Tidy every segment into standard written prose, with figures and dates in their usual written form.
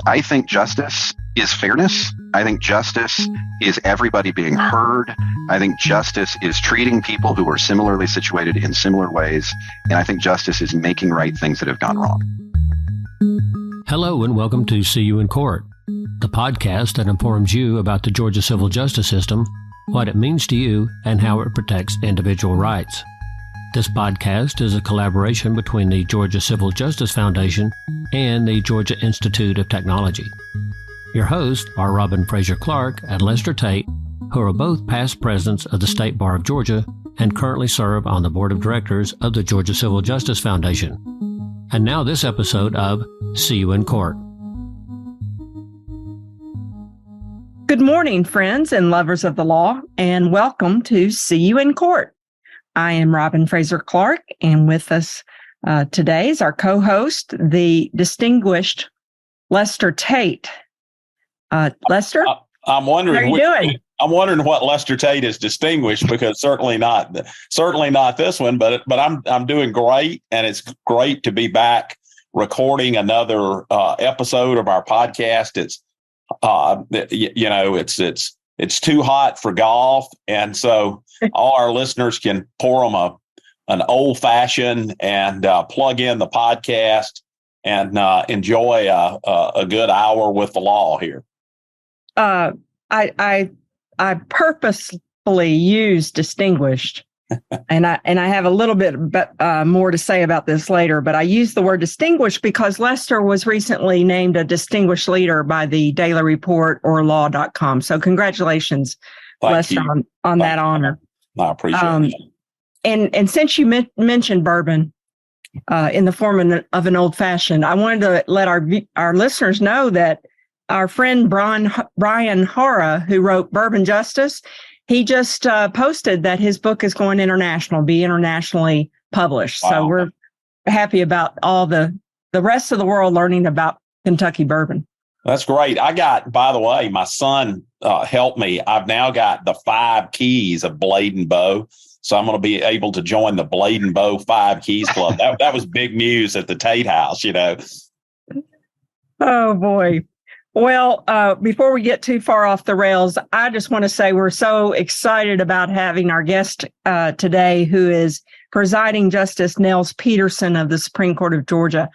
I think justice is fairness. I think justice is everybody being heard. I think justice is treating people who are similarly situated in similar ways. And I think justice is making right things that have gone wrong. Hello and welcome to See You in Court, the podcast that informs you about the Georgia civil justice system, what it means to you, and how it protects individual rights. This podcast is a collaboration between the Georgia Civil Justice Foundation and the Georgia Institute of Technology. Your hosts are Robin Fraser Clark and Lester Tate, who are both past presidents of the State Bar of Georgia and currently serve on the Board of Directors of the Georgia Civil Justice Foundation. And now this episode of See You in Court. Good morning, friends and lovers of the law, and welcome to See You in Court. I am Robin Fraser Clark, and with us today is our co-host, the distinguished Lester Tate. Lester, I'm wondering. how are you doing? I'm wondering what Lester Tate is distinguished, because certainly not this one. But I'm doing great, and it's great to be back recording another episode of our podcast. It's too hot for golf, and so all our listeners can pour them an old fashioned and plug in the podcast and enjoy a good hour with the law here. I purposefully use distinguished, and I have a little bit more to say about this later. But I use the word distinguished because Lester was recently named a distinguished leader by the Daily Report or Law.com. So congratulations, Lester, on that honor. I appreciate it. And since you mentioned bourbon in the form of an old fashioned, I wanted to let our listeners know that our friend Brian Hara, who wrote Bourbon Justice, he just posted that his book is going international, be internationally published. Wow. So we're happy about all the rest of the world learning about Kentucky bourbon. That's great. By the way, my son helped me. I've now got the 5 keys of Blade and Bow. So I'm going to be able to join the Blade and Bow 5 Keys Club. That was big news at the Tate House, Oh, boy. Well, before we get too far off the rails, I just want to say we're so excited about having our guest today, who is Presiding Justice Nels Peterson of the Supreme Court of Georgia.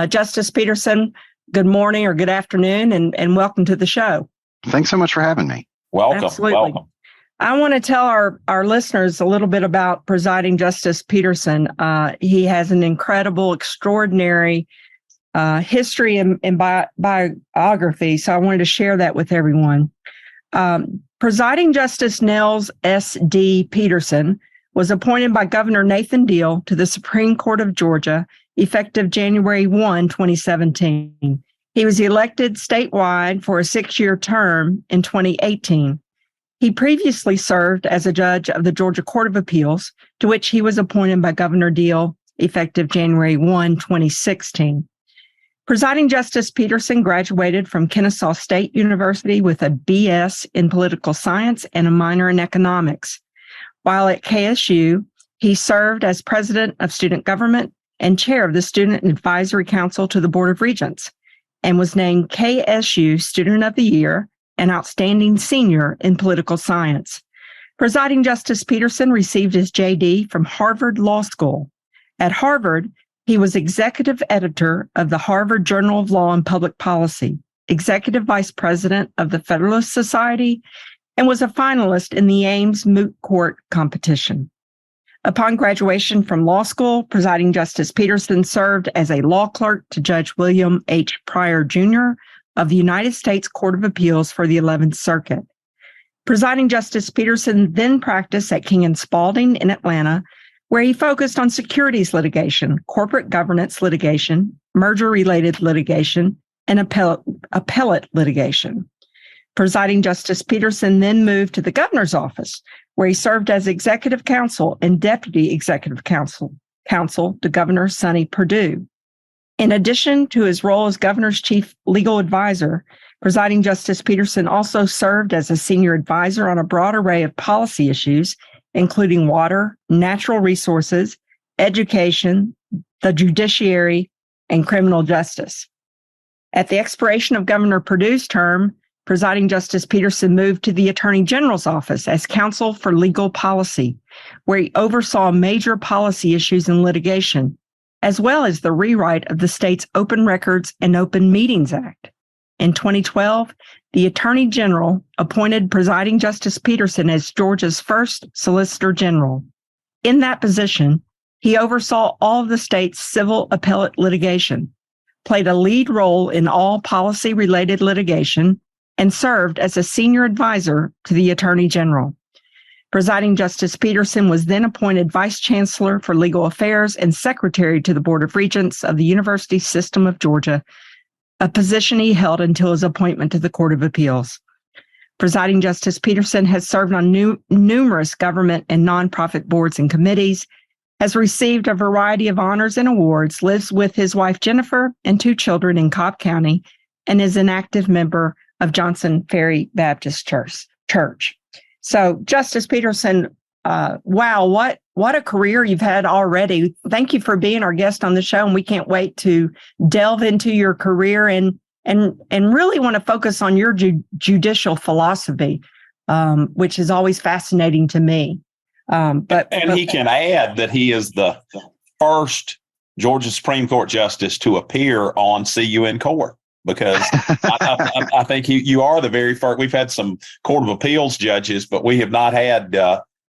Justice Peterson, good morning or good afternoon, and welcome to the show. Thanks so much for having me. Welcome. Absolutely. Welcome. I want to tell our listeners a little bit about Presiding Justice Peterson. He has an incredible, extraordinary history and biography, so I wanted to share that with everyone. Presiding Justice Nels S.D. Peterson was appointed by Governor Nathan Deal to the Supreme Court of Georgia effective January 1, 2017. He was elected statewide for a 6-year term in 2018. He previously served as a judge of the Georgia Court of Appeals, to which he was appointed by Governor Deal effective January 1, 2016. Presiding Justice Peterson graduated from Kennesaw State University with a BS in political science and a minor in economics. While at KSU, he served as president of student government and chair of the Student Advisory Council to the Board of Regents, and was named KSU Student of the Year and Outstanding Senior in Political Science. Presiding Justice Peterson received his JD from Harvard Law School. At Harvard, he was executive editor of the Harvard Journal of Law and Public Policy, executive vice president of the Federalist Society, and was a finalist in the Ames Moot Court Competition. Upon graduation from law school, Presiding Justice Peterson served as a law clerk to Judge William H. Pryor, Jr. of the United States Court of Appeals for the 11th Circuit. Presiding Justice Peterson then practiced at King & Spalding in Atlanta, where he focused on securities litigation, corporate governance litigation, merger-related litigation, and appellate litigation. Presiding Justice Peterson then moved to the governor's office, where he served as executive counsel and deputy executive counsel to Governor Sonny Perdue. In addition to his role as governor's chief legal advisor, Presiding Justice Peterson also served as a senior advisor on a broad array of policy issues, including water, natural resources, education, the judiciary, and criminal justice. At the expiration of Governor Perdue's term, Presiding Justice Peterson moved to the Attorney General's office as counsel for legal policy, where he oversaw major policy issues in litigation, as well as the rewrite of the state's Open Records and Open Meetings Act. In 2012, the Attorney General appointed Presiding Justice Peterson as Georgia's first Solicitor General. In that position, he oversaw all of the state's civil appellate litigation, played a lead role in all policy-related litigation, and served as a senior advisor to the Attorney General. Presiding Justice Peterson was then appointed Vice Chancellor for Legal Affairs and Secretary to the Board of Regents of the University System of Georgia, a position he held until his appointment to the Court of Appeals. Presiding Justice Peterson has served on numerous government and nonprofit boards and committees, has received a variety of honors and awards, lives with his wife Jennifer and 2 children in Cobb County, and is an active member of Johnson Ferry Baptist Church. So, Justice Peterson, wow, what a career you've had already. Thank you for being our guest on the show, and we can't wait to delve into your career and really want to focus on your judicial philosophy, which is always fascinating to me. But he can add that he is the first Georgia Supreme Court justice to appear on CU in court, because I think you are the very first. We've had some Court of Appeals judges, but we have not had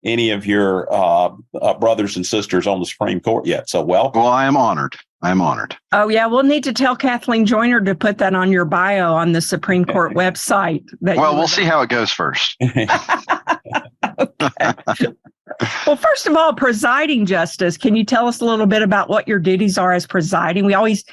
any of your brothers and sisters on the Supreme Court yet. So welcome. Well, I am honored. Oh, yeah. We'll need to tell Kathleen Joyner to put that on your bio on the Supreme Court website. Well, we'll see how it goes first. Okay. Well, first of all, presiding justice, can you tell us a little bit about what your duties are as presiding? We always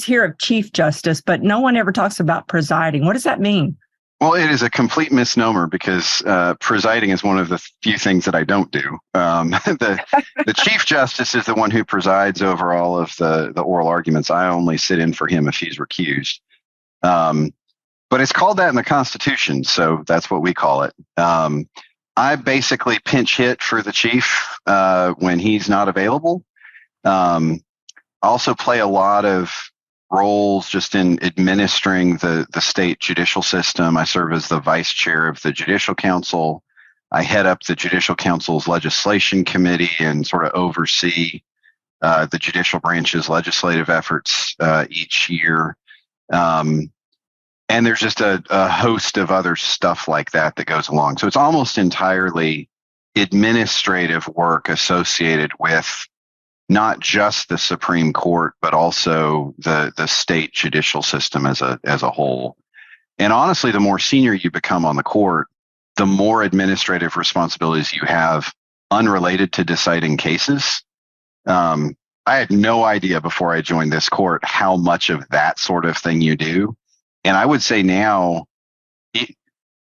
hear of Chief Justice, but no one ever talks about presiding. What does that mean? Well, it is a complete misnomer because presiding is one of the few things that I don't do. The Chief Justice is the one who presides over all of the oral arguments. I only sit in for him if he's recused. But it's called that in the Constitution, so that's what we call it. I basically pinch hit for the chief when he's not available. I also play a lot of roles just in administering the state judicial system. I serve as the vice chair of the Judicial Council. I head up the Judicial Council's legislation committee and sort of oversee the judicial branch's legislative efforts each year. And there's just a host of other stuff like that goes along. So it's almost entirely administrative work associated with not just the Supreme Court, but also the state judicial system as a whole. And honestly, the more senior you become on the court, the more administrative responsibilities you have unrelated to deciding cases. I had no idea before I joined this court how much of that sort of thing you do. And I would say now,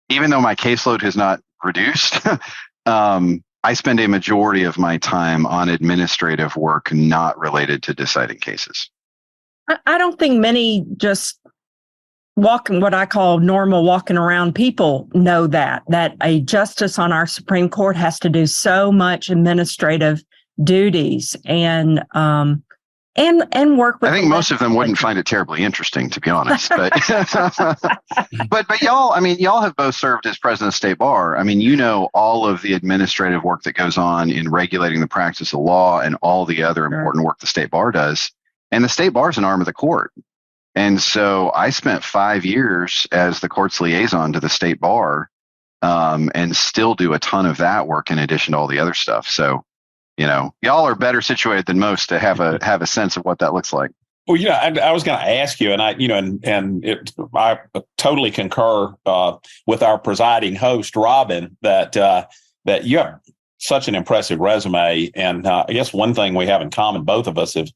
even though my caseload has not reduced, I spend a majority of my time on administrative work not related to deciding cases. I don't think many just what I call normal walking around people know that a justice on our Supreme Court has to do so much administrative duties and work with. I think most of them wouldn't find it terribly interesting, to be honest. But but y'all have both served as president of State Bar. I mean, you know all of the administrative work that goes on in regulating the practice of law and all the other important work the State Bar does. And the State Bar is an arm of the court. And so I spent 5 years as the court's liaison to the State Bar, and still do a ton of that work in addition to all the other stuff. So, you know, y'all are better situated than most to have a sense of what that looks like. Well, yeah, I was going to ask you, and I totally concur with our presiding host, Robin, that you have such an impressive resume, and I guess one thing we have in common, both of us have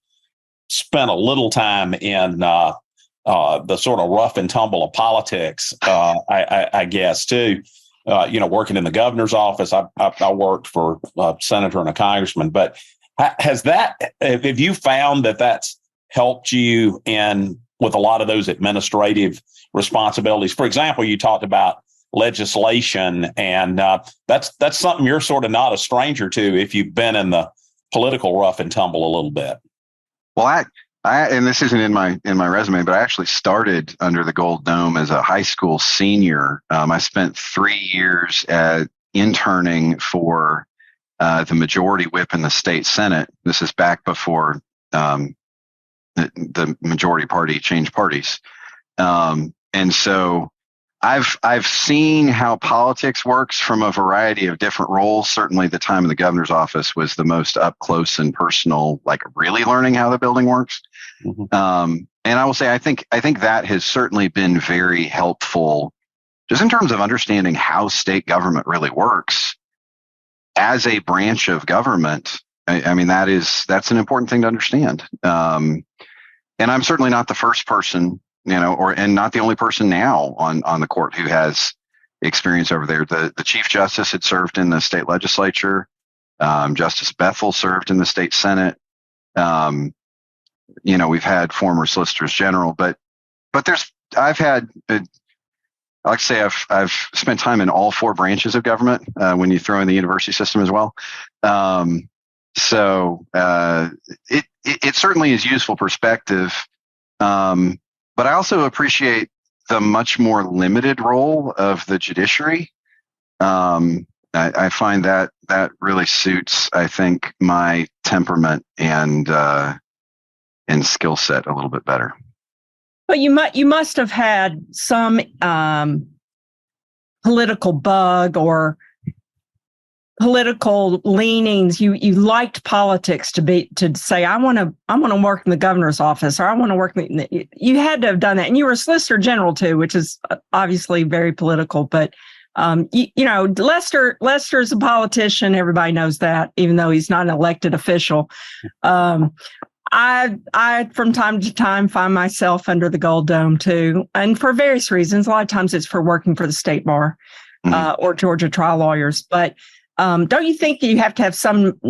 spent a little time in the sort of rough and tumble of politics. I guess too. Working in the governor's office, I worked for a senator and a congressman. But have you found that that's helped you with a lot of those administrative responsibilities? For example, you talked about legislation, and that's something you're sort of not a stranger to if you've been in the political rough and tumble a little bit. Well, And this isn't in my resume, but I actually started under the Gold Dome as a high school senior. I spent 3 years interning for the majority whip in the state Senate. This is back before the majority party changed parties, and so I've seen how politics works from a variety of different roles. Certainly, the time in the governor's office was the most up close and personal, like really learning how the building works. Mm-hmm. And I will say, I think that has certainly been very helpful, just in terms of understanding how state government really works as a branch of government. I mean, that's an important thing to understand. And I'm certainly not the first person, and not the only person now on the court who has experience over there. The Chief Justice had served in the state legislature. Justice Bethel served in the state Senate. We've had former solicitors general, but I've had, I like to say I've spent time in all 4 branches of government, when you throw in the university system as well. So it certainly is useful perspective. But I also appreciate the much more limited role of the judiciary. I find that really suits, I think, my temperament and skill set a little bit better. But you must have had some political bug or political leanings. You liked politics to say, I want to work in the governor's office, or I want to work you had to have done that. And you were a solicitor general too, which is obviously very political, but Lester's a politician. Everybody knows that, even though he's not an elected official. I from time to time find myself under the Gold Dome too, and for various reasons. A lot of times it's for working for the state bar, or Georgia trial lawyers. But don't you think you have to have some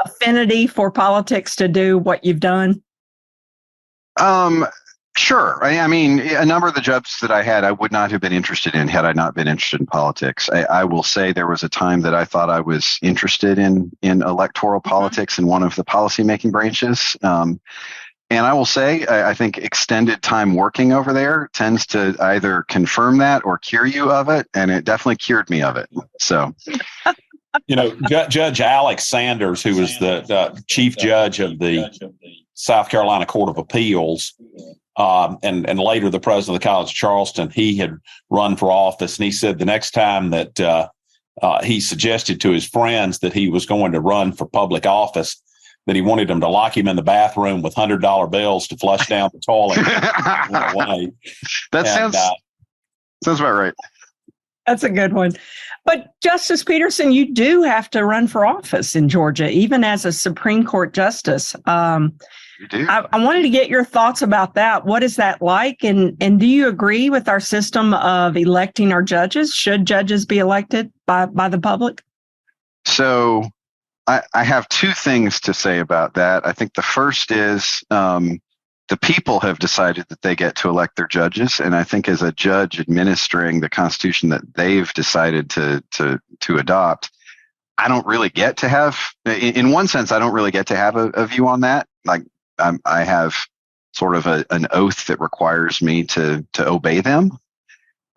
affinity for politics to do what you've done? Sure. I mean, a number of the jobs that I had, I would not have been interested in had I not been interested in politics. I will say there was a time that I thought I was interested in electoral politics in one of the policymaking branches. And I will say, I think extended time working over there tends to either confirm that or cure you of it. And it definitely cured me of it. So, Judge Alex Sanders, who was the chief judge of the South Carolina Court of Appeals, and later the president of the College of Charleston, he had run for office, and he said the next time that he suggested to his friends that he was going to run for public office, that he wanted them to lock him in the bathroom with $100 bills to flush down the toilet. Sounds about right. That's a good one. But Justice Peterson, you do have to run for office in Georgia, even as a Supreme Court justice. You do. I wanted to get your thoughts about that. What is that like? And do you agree with our system of electing our judges? Should judges be elected by the public? So I have 2 things to say about that. I think the first is the people have decided that they get to elect their judges. And I think as a judge administering the Constitution that they've decided to adopt, I don't really get to have, in one sense, I don't really get to have a view on that. Like, I have sort of an oath that requires me to obey them.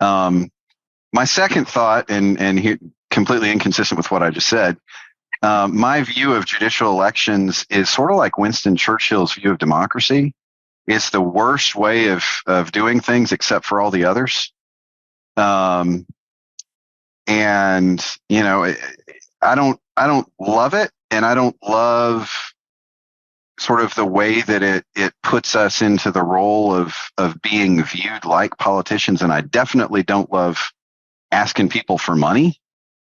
My second thought, and here, completely inconsistent with what I just said, my view of judicial elections is sort of like Winston Churchill's view of democracy. It's the worst way of doing things except for all the others. And I don't love it, and I don't love sort of the way that it puts us into the role of being viewed like politicians. And I definitely don't love asking people for money,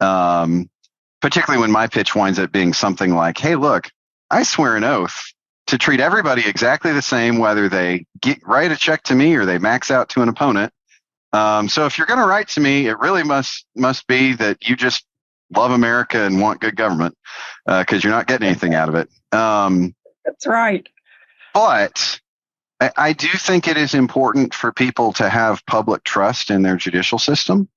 particularly when my pitch winds up being something like, hey, look, I swear an oath to treat everybody exactly the same, whether they write a check to me or they max out to an opponent. So if you're going to write to me, it really must be that you just love America and want good government, because you're not getting anything out of it. That's right. But I do think it is important for people to have public trust in their judicial system,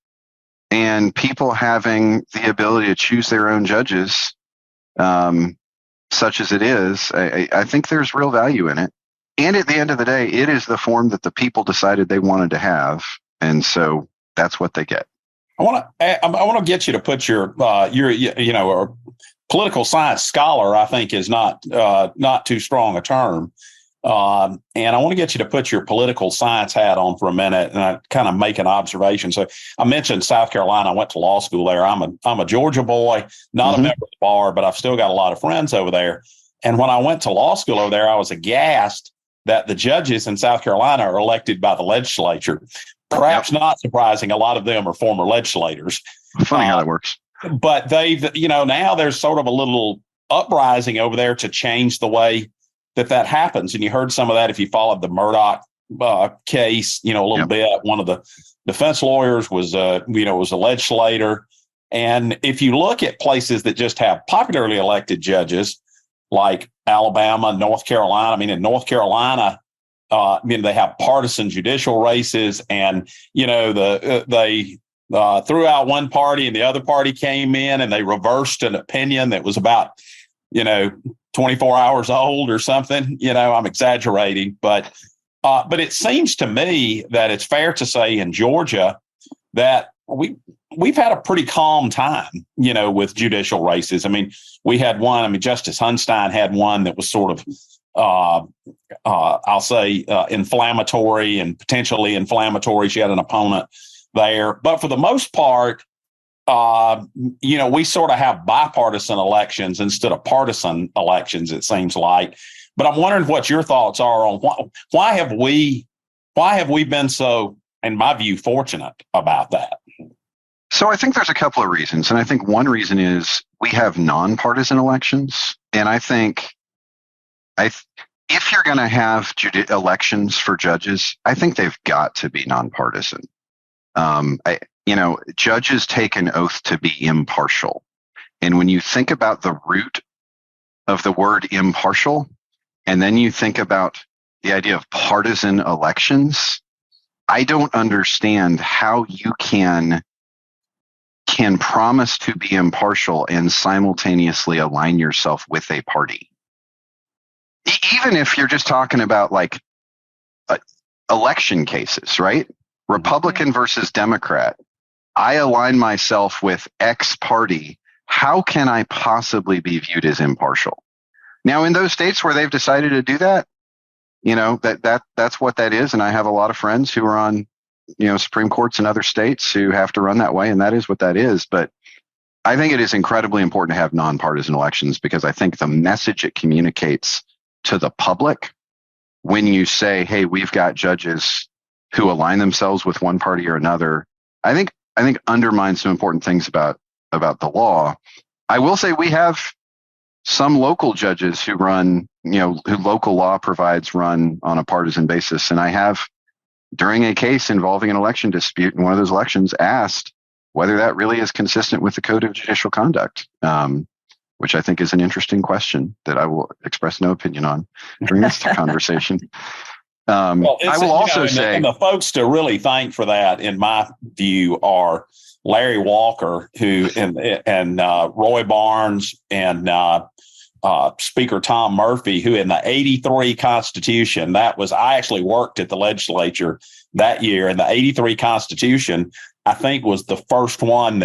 and people having the ability to choose their own judges, such as it is. I think there's real value in it. And at the end of the day, it is the form that the people decided they wanted to have. And so that's what they get. I want to get you to put your a political science scholar, I think, is not too strong a term. And I want to get you to put your political science hat on for a minute and kind of make an observation. So I mentioned South Carolina. I went to law school there. I'm a Georgia boy, not a member of the bar, but I've still got a lot of friends over there. And when I went to law school over there, I was aghast that the judges in South Carolina are elected by the legislature. Perhaps not surprising. A lot of them are former legislators. Funny how that works. But they've, now there's sort of a little uprising over there to change the way that happens. And you heard some of that if you followed the Murdoch case, a little bit. One of the defense lawyers was a legislator. And if you look at places that just have popularly elected judges like Alabama, North Carolina, in North Carolina, they have partisan judicial races, and they threw out one party and the other party came in and they reversed an opinion that was about 24 hours old or something. I'm exaggerating, but it seems to me that it's fair to say in Georgia that we've had a pretty calm time, with judicial races. We had one. Justice Hunstein had one that was sort of I'll say inflammatory and potentially inflammatory. She had an opponent there. But for the most part, we sort of have bipartisan elections instead of partisan elections, it seems like. But I'm wondering what your thoughts are on why have we been so, in my view, fortunate about that? So I think there's a couple of reasons. And I think one reason is we have nonpartisan elections. And I think if you're going to have elections for judges, I think they've got to be nonpartisan. Judges take an oath to be impartial. And when you think about the root of the word impartial, and then you think about the idea of partisan elections, I don't understand how you can promise to be impartial and simultaneously align yourself with a party. Even if you're just talking about election cases, right? Republican versus Democrat. I align myself with X party. How can I possibly be viewed as impartial? Now, in those states where they've decided to do that, that's what that is. And I have a lot of friends who are on, Supreme Courts in other states who have to run that way. And that is what that is. But I think it is incredibly important to have nonpartisan elections because I think the message it communicates to the public when you say, hey, we've got judges who align themselves with one party or another, I think undermines some important things about the law. I will say we have some local judges who run, who local law provides run on a partisan basis. And I have, during a case involving an election dispute in one of those elections, asked whether that really is consistent with the Code of Judicial Conduct, which I think is an interesting question that I will express no opinion on during this conversation. I will also say, and the folks to really thank for that, in my view, are Larry Walker, who and Roy Barnes and Speaker Tom Murphy, who in the '83 Constitution, I actually worked at the legislature that year, and the '83 Constitution, I think, was the first one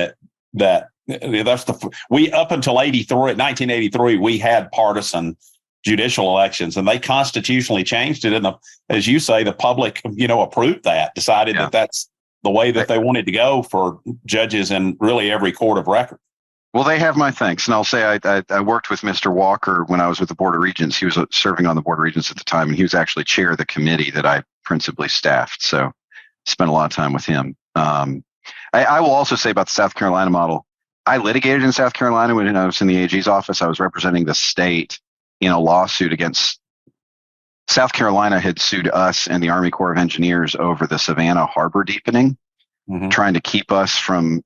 we up until 1983, we had partisan judicial elections, and they constitutionally changed it. And as you say, the public, approved that, decided that that's the way that they wanted to go for judges in really every court of record. Well, they have my thanks. And I'll say I worked with Mr. Walker when I was with the Board of Regents. He was serving on the Board of Regents at the time, and he was actually chair of the committee that I principally staffed. So spent a lot of time with him. I will also say about the South Carolina model, I litigated in South Carolina when I was in the AG's office. I was representing the state in a lawsuit against South Carolina had sued us and the Army Corps of Engineers over the Savannah Harbor deepening, trying to keep us from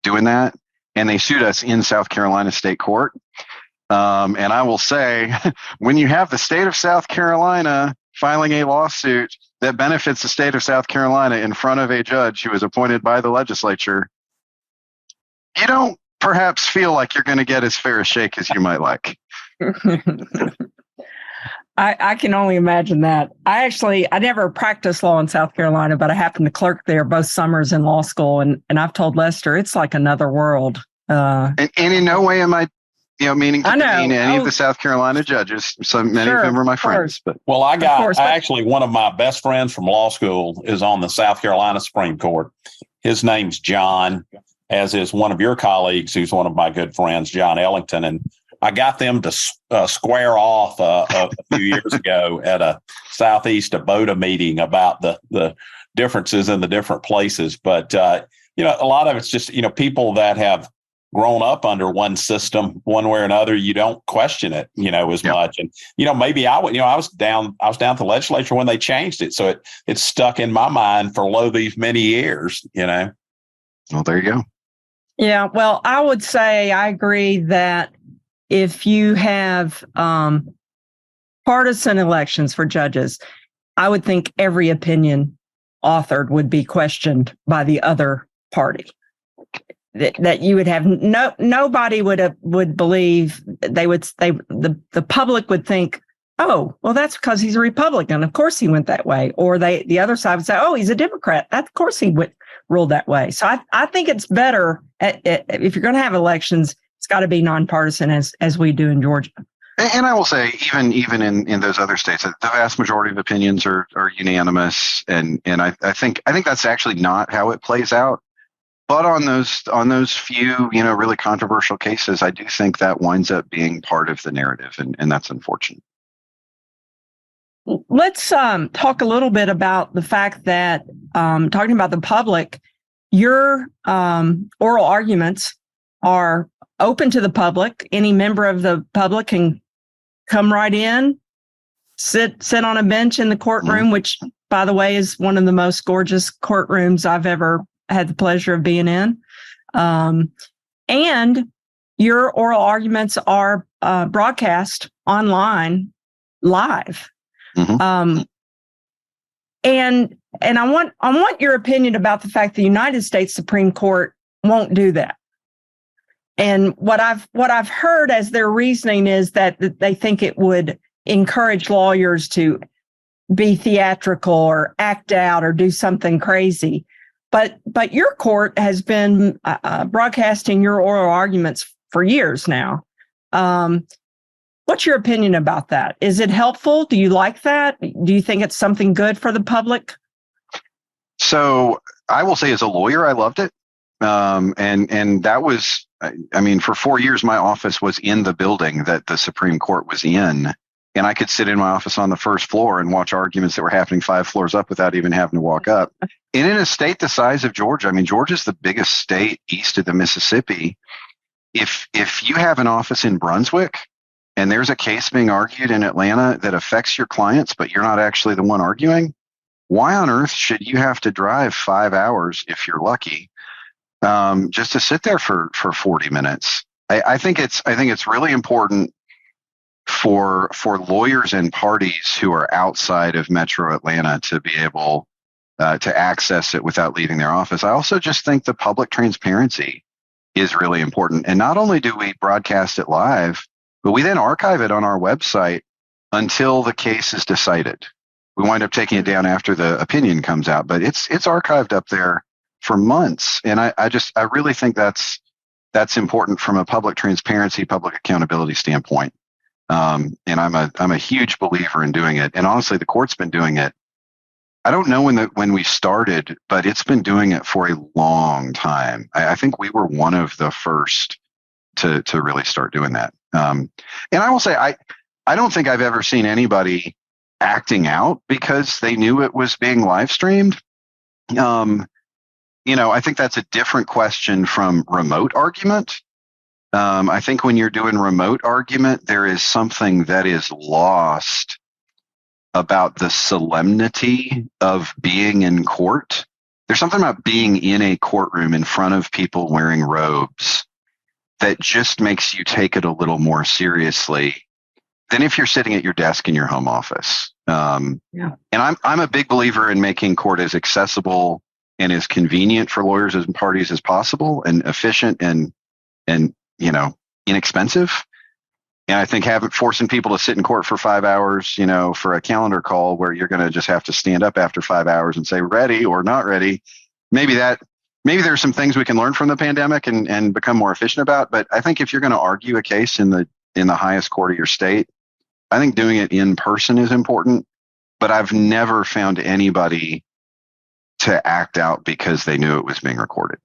doing that. And they sued us in South Carolina State Court. And I will say, when you have the state of South Carolina filing a lawsuit that benefits the state of South Carolina in front of a judge who is appointed by the legislature, you don't perhaps feel like you're going to get as fair a shake as you might like. I can only imagine that. I never practiced law in South Carolina, but I happened to clerk there both summers in law school. And I've told Lester, it's like another world. And in no way am I, meaning to demean any of the South Carolina judges. So many of them are my friends. But well, actually, one of my best friends from law school is on the South Carolina Supreme Court. His name's John, as is one of your colleagues, who's one of my good friends, John Ellington. And I got them to square off a few years ago at a Southeast Abota meeting about the differences in the different places. But, a lot of it's just, people that have grown up under one system, one way or another, you don't question it, as much. And, maybe I was down at the legislature when they changed it. So it stuck in my mind for these many years, Well, there you go. Yeah. Well, I would say I agree that if you have partisan elections for judges, I would think every opinion authored would be questioned by the other party. That you would have nobody would believe the public would think, oh, well, that's because he's a Republican. Of course he went that way. Or the other side would say, oh, he's a Democrat. Of course he ruled that way. So I think it's better if you're going to have elections, it's got to be nonpartisan as we do in Georgia. And I will say, even in those other states, the vast majority of opinions are unanimous. And I think that's actually not how it plays out. But on those few, really controversial cases, I do think that winds up being part of the narrative, and that's unfortunate. Let's talk a little bit about the fact that, talking about the public, your oral arguments are open to the public. Any member of the public can come right in, sit on a bench in the courtroom, which, by the way, is one of the most gorgeous courtrooms I've ever had the pleasure of being in. And your oral arguments are broadcast online live. Mm-hmm. And I want your opinion about the fact the United States Supreme Court won't do that. And what I've heard as their reasoning is that they think it would encourage lawyers to be theatrical or act out or do something crazy. But your court has been broadcasting your oral arguments for years now. What's your opinion about that? Is it helpful? Do you like that? Do you think it's something good for the public? So I will say, as a lawyer, I loved it. And that was, for 4 years, my office was in the building that the Supreme Court was in. And I could sit in my office on the first floor and watch arguments that were happening 5 floors up without even having to walk up. And in a state the size of Georgia, Georgia's the biggest state east of the Mississippi. If you have an office in Brunswick and there's a case being argued in Atlanta that affects your clients, but you're not actually the one arguing, why on earth should you have to drive 5 hours, if you're lucky, just to sit there for 40 minutes? I think it's really important for lawyers and parties who are outside of Metro Atlanta to be able to access it without leaving their office. I also just think the public transparency is really important. And not only do we broadcast it live, but we then archive it on our website until the case is decided. We wind up taking it down after the opinion comes out, but it's archived up there for months. And I really think that's important from a public transparency, public accountability standpoint. And I'm a huge believer in doing it. And honestly, the court's been doing it. I don't know when we started, but it's been doing it for a long time. I think we were one of the first to really start doing that. And I will say, I don't think I've ever seen anybody acting out because they knew it was being live streamed. I think that's a different question from remote argument. I think when you're doing remote argument, there is something that is lost about the solemnity of being in court. There's something about being in a courtroom in front of people wearing robes that just makes you take it a little more seriously than if you're sitting at your desk in your home office. And I'm a big believer in making court as accessible and as convenient for lawyers and parties as possible, and efficient and inexpensive. And I think forcing people to sit in court for 5 hours, for a calendar call where you're going to just have to stand up after 5 hours and say ready or not ready. Maybe there's some things we can learn from the pandemic and become more efficient about. But I think if you're going to argue a case in the highest court of your state, I think doing it in person is important. But I've never found anybody to act out because they knew it was being recorded.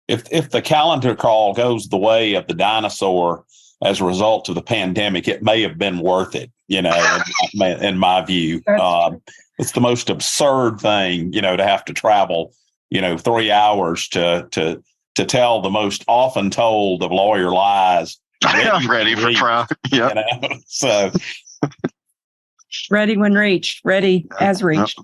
If the calendar call goes the way of the dinosaur as a result of the pandemic, it may have been worth it, in my view. It's the most absurd thing, to have to travel, 3 hours to tell the most often told of lawyer lies. I'm ready for trial. Yeah. So ready when reached, ready as reached.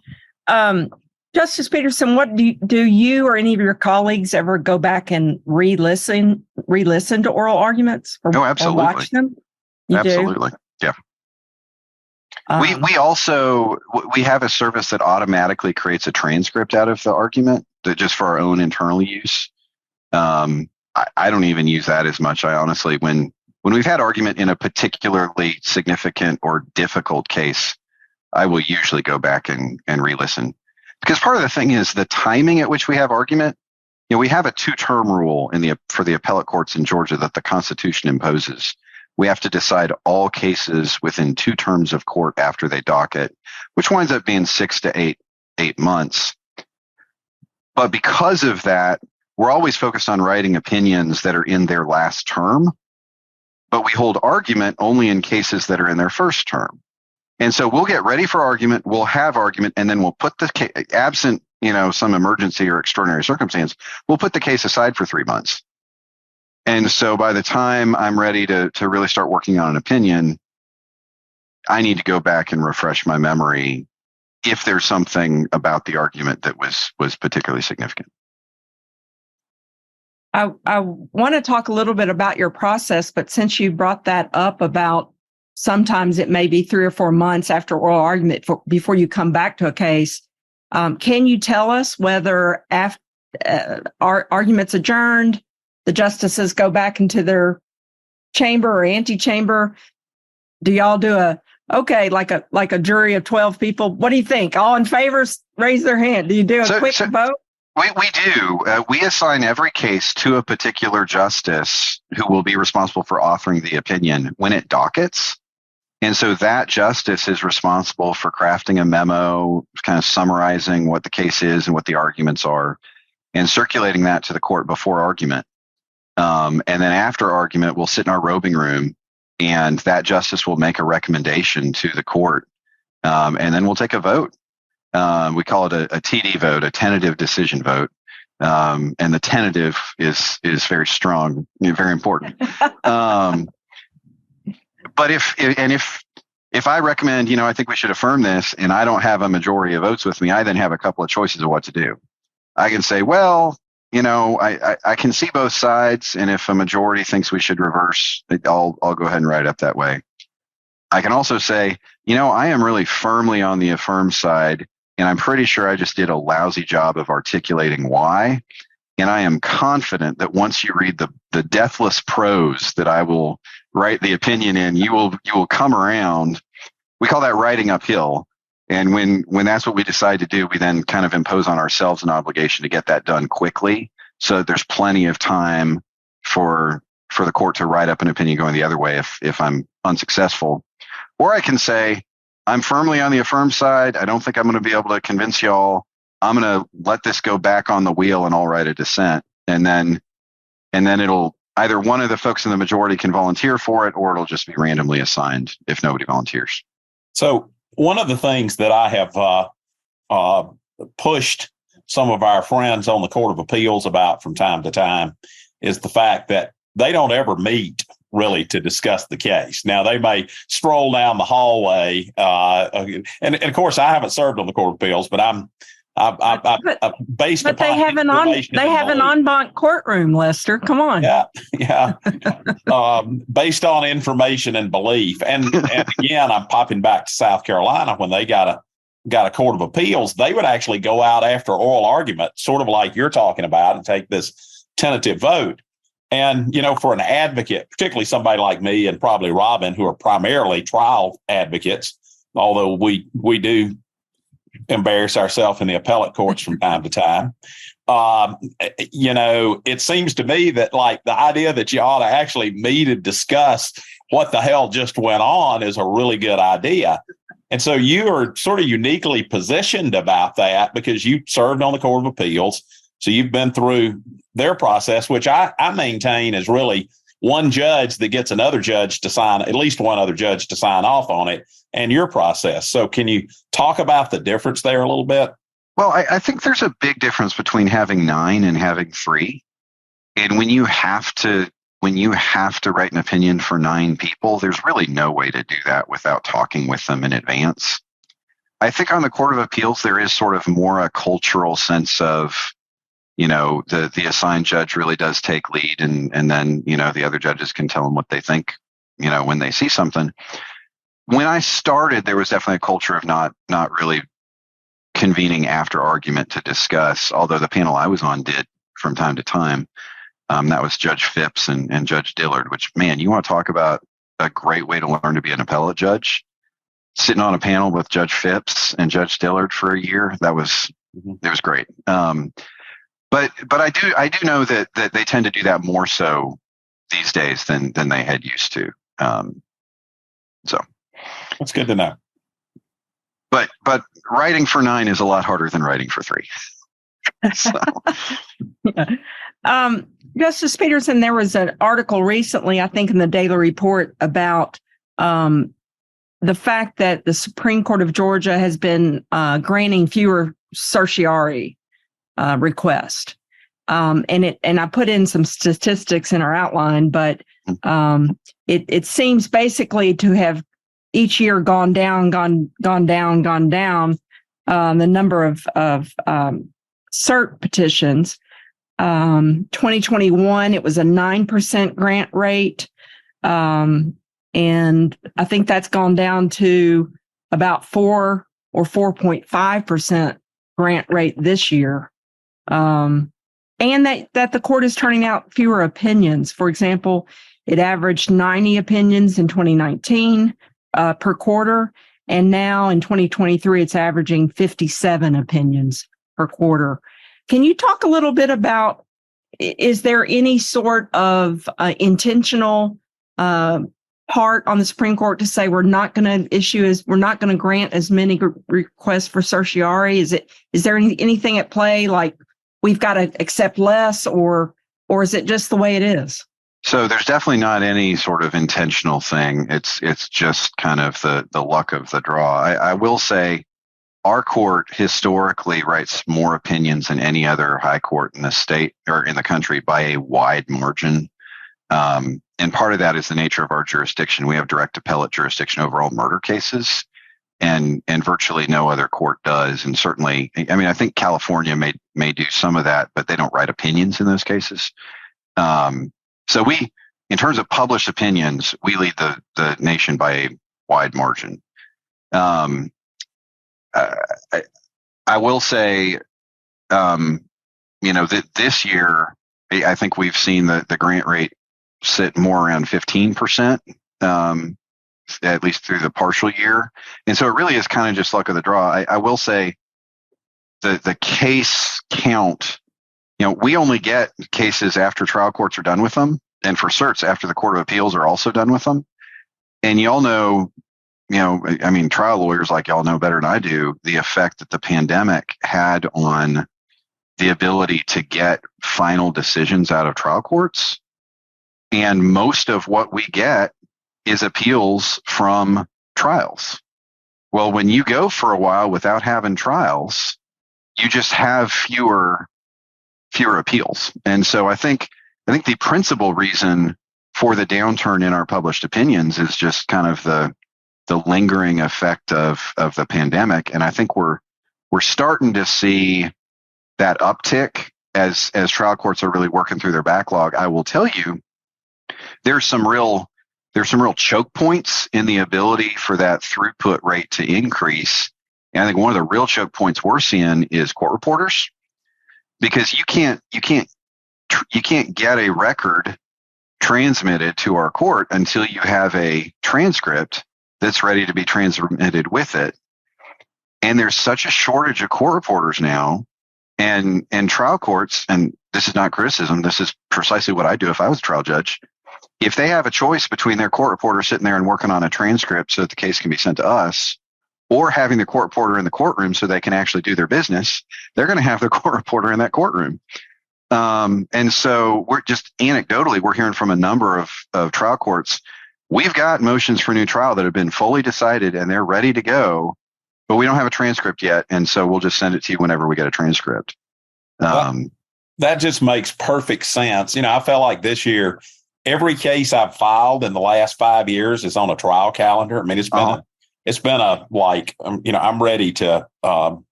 Justice Peterson, what do you or any of your colleagues ever go back and re-listen to oral arguments? Absolutely. Or watch them? You absolutely. Do? Yeah. We have a service that automatically creates a transcript out of the argument just for our own internal use. I don't even use that as much. I honestly, when we've had argument in a particularly significant or difficult case, I will usually go back and re-listen. Because part of the thing is the timing at which we have argument. We have a 2-term rule for the appellate courts in Georgia that the Constitution imposes. We have to decide all cases within 2 terms of court after they docket, which winds up being 6 to 8 months. But because of that, we're always focused on writing opinions that are in their last term, but we hold argument only in cases that are in their first term. And so we'll get ready for argument, we'll have argument, and then we'll put absent, some emergency or extraordinary circumstance, we'll put the case aside for 3 months. And so by the time I'm ready to really start working on an opinion, I need to go back and refresh my memory if there's something about the argument that was particularly significant. I want to talk a little bit about your process, but since you brought that up about sometimes it may be 3 or 4 months after oral argument before you come back to a case, can you tell us whether after arguments adjourned, the justices go back into their chamber or antechamber? Do y'all do like a jury of 12 people? What do you think? All in favor, raise their hand. Do you do a quick vote? We do. We assign every case to a particular justice who will be responsible for authoring the opinion when it dockets. And so that justice is responsible for crafting a memo, kind of summarizing what the case is and what the arguments are, and circulating that to the court before argument. And then after argument, we'll sit in our robing room, and that justice will make a recommendation to the court. And then we'll take a vote. We call it a TD vote, a tentative decision vote. And the tentative is very strong, very important. But if I recommend, I think we should affirm this, and I don't have a majority of votes with me, I then have a couple of choices of what to do. I can say, well, I can see both sides, and if a majority thinks we should reverse, I'll go ahead and write it up that way. I can also say, I am really firmly on the affirm side, and I'm pretty sure I just did a lousy job of articulating why. And I am confident that once you read the deathless prose that I will write the opinion in, you will come around. We call that writing uphill. And when that's what we decide to do, we then kind of impose on ourselves an obligation to get that done quickly, so that there's plenty of time for the court to write up an opinion going the other way if I'm unsuccessful. Or I can say, I'm firmly on the affirm side. I don't think I'm going to be able to convince y'all. I'm going to let this go back on the wheel, and I'll write a dissent. And then it'll either one of the folks in the majority can volunteer for it, or it'll just be randomly assigned if nobody volunteers. So one of the things that I have pushed some of our friends on the Court of Appeals about from time to time is the fact that they don't ever meet really to discuss the case. Now, they may stroll down the hallway, and of course, I haven't served on the Court of Appeals, but based upon they have an en banc courtroom, Lester. Come on. Yeah. Based on information and belief, and again, I'm popping back to South Carolina when they got a Court of Appeals. They would actually go out after oral argument, sort of like you're talking about, and take this tentative vote. And, for an advocate, particularly somebody like me and probably Robin, who are primarily trial advocates, although we do embarrass ourselves in the appellate courts from time to time. It seems to me that like the idea that you ought to actually meet and discuss what the hell just went on is a really good idea. And so you are sort of uniquely positioned about that because you served on the Court of Appeals. So you've been through their process, which I maintain is really one judge that gets another judge to sign, at least one other judge to sign off on it, and your process. So can you talk about the difference there a little bit? Well, I think there's a big difference between having 9 and having 3. And when you have to write an opinion for 9 people, there's really no way to do that without talking with them in advance. I think on the Court of Appeals, there is sort of more a cultural sense of, the assigned judge really does take lead and then, the other judges can tell them what they think, when they see something. When I started, there was definitely a culture of not really convening after argument to discuss, although the panel I was on did from time to time. That was Judge Phipps and Judge Dillard, which, man, you want to talk about a great way to learn to be an appellate judge? Sitting on a panel with Judge Phipps and Judge Dillard for a year, it was great. But I do know that they tend to do that more so these days than they had used to. So that's good to know. But writing for 9 is a lot harder than writing for 3. So. Yeah. Justice Peterson, there was an article recently, I think in the Daily Report, about the fact that the Supreme Court of Georgia has been granting fewer certiorari requests. And I put in some statistics in our outline, but it seems basically to have each year gone down. The number of cert petitions. 2021, it was a 9% grant rate. And I think that's gone down to about 4 or 4.5% grant rate this year. And that the court is turning out fewer opinions. For example, it averaged 90 opinions in 2019 per quarter. And now in 2023, it's averaging 57 opinions per quarter. Can you talk a little bit about, is there any sort of intentional part on the Supreme Court to say we're not going to grant as many requests for certiorari? Is there anything at play, like we've got to accept less, or is it just the way it is? So there's definitely not any sort of intentional thing. It's just kind of the luck of the draw. I will say our court historically writes more opinions than any other high court in the state or in the country by a wide margin. And part of that is the nature of our jurisdiction. We have direct appellate jurisdiction over all murder cases, and virtually no other court does. And certainly, I think California may do some of that, but they don't write opinions in those cases. So we, in terms of published opinions, we lead the nation by a wide margin. I will say, that this year, I think we've seen the grant rate sit more around 15%, at least through the partial year. And so it really is kind of just luck of the draw. I will say the case count, we only get cases after trial courts are done with them, and for certs after the Court of Appeals are also done with them. And y'all know, trial lawyers like y'all know better than I do, the effect that the pandemic had on the ability to get final decisions out of trial courts. And most of what we get is appeals from trials. Well, when you go for a while without having trials, you just have fewer appeals. And so I think the principal reason for the downturn in our published opinions is just kind of the lingering effect of the pandemic. And I think we're starting to see that uptick as trial courts are really working through their backlog. I will tell you, there's some real choke points in the ability for that throughput rate to increase. And I think one of the real choke points we're seeing is court reporters, because you can't get a record transmitted to our court until you have a transcript that's ready to be transmitted with it. And there's such a shortage of court reporters now, and trial courts, and this is not criticism, this is precisely what I do if I was a trial judge. If they have a choice between their court reporter sitting there and working on a transcript so that the case can be sent to us, or having the court reporter in the courtroom so they can actually do their business, they're going to have the court reporter in that courtroom. And so we're just anecdotally, we're hearing from a number of trial courts. We've got motions for new trial that have been fully decided and they're ready to go, but we don't have a transcript yet. And so we'll just send it to you whenever we get a transcript. That just makes perfect sense. I felt like this year, every case I've filed in the last 5 years is on a trial calendar. I mean, it's been I'm ready to, I'm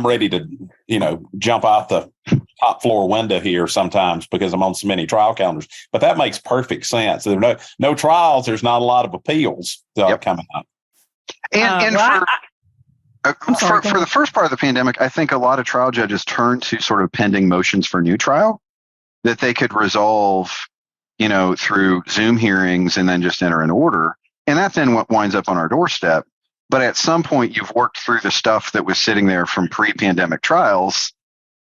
ready to, jump out the top floor window here sometimes because I'm on so many trial calendars. But that makes perfect sense. There are no trials. There's not a lot of appeals coming up. And for the first part of the pandemic, I think a lot of trial judges turned to sort of pending motions for new trial that they could resolve, through Zoom hearings and then just enter an order. And that then what winds up on our doorstep. But at some point, you've worked through the stuff that was sitting there from pre-pandemic trials,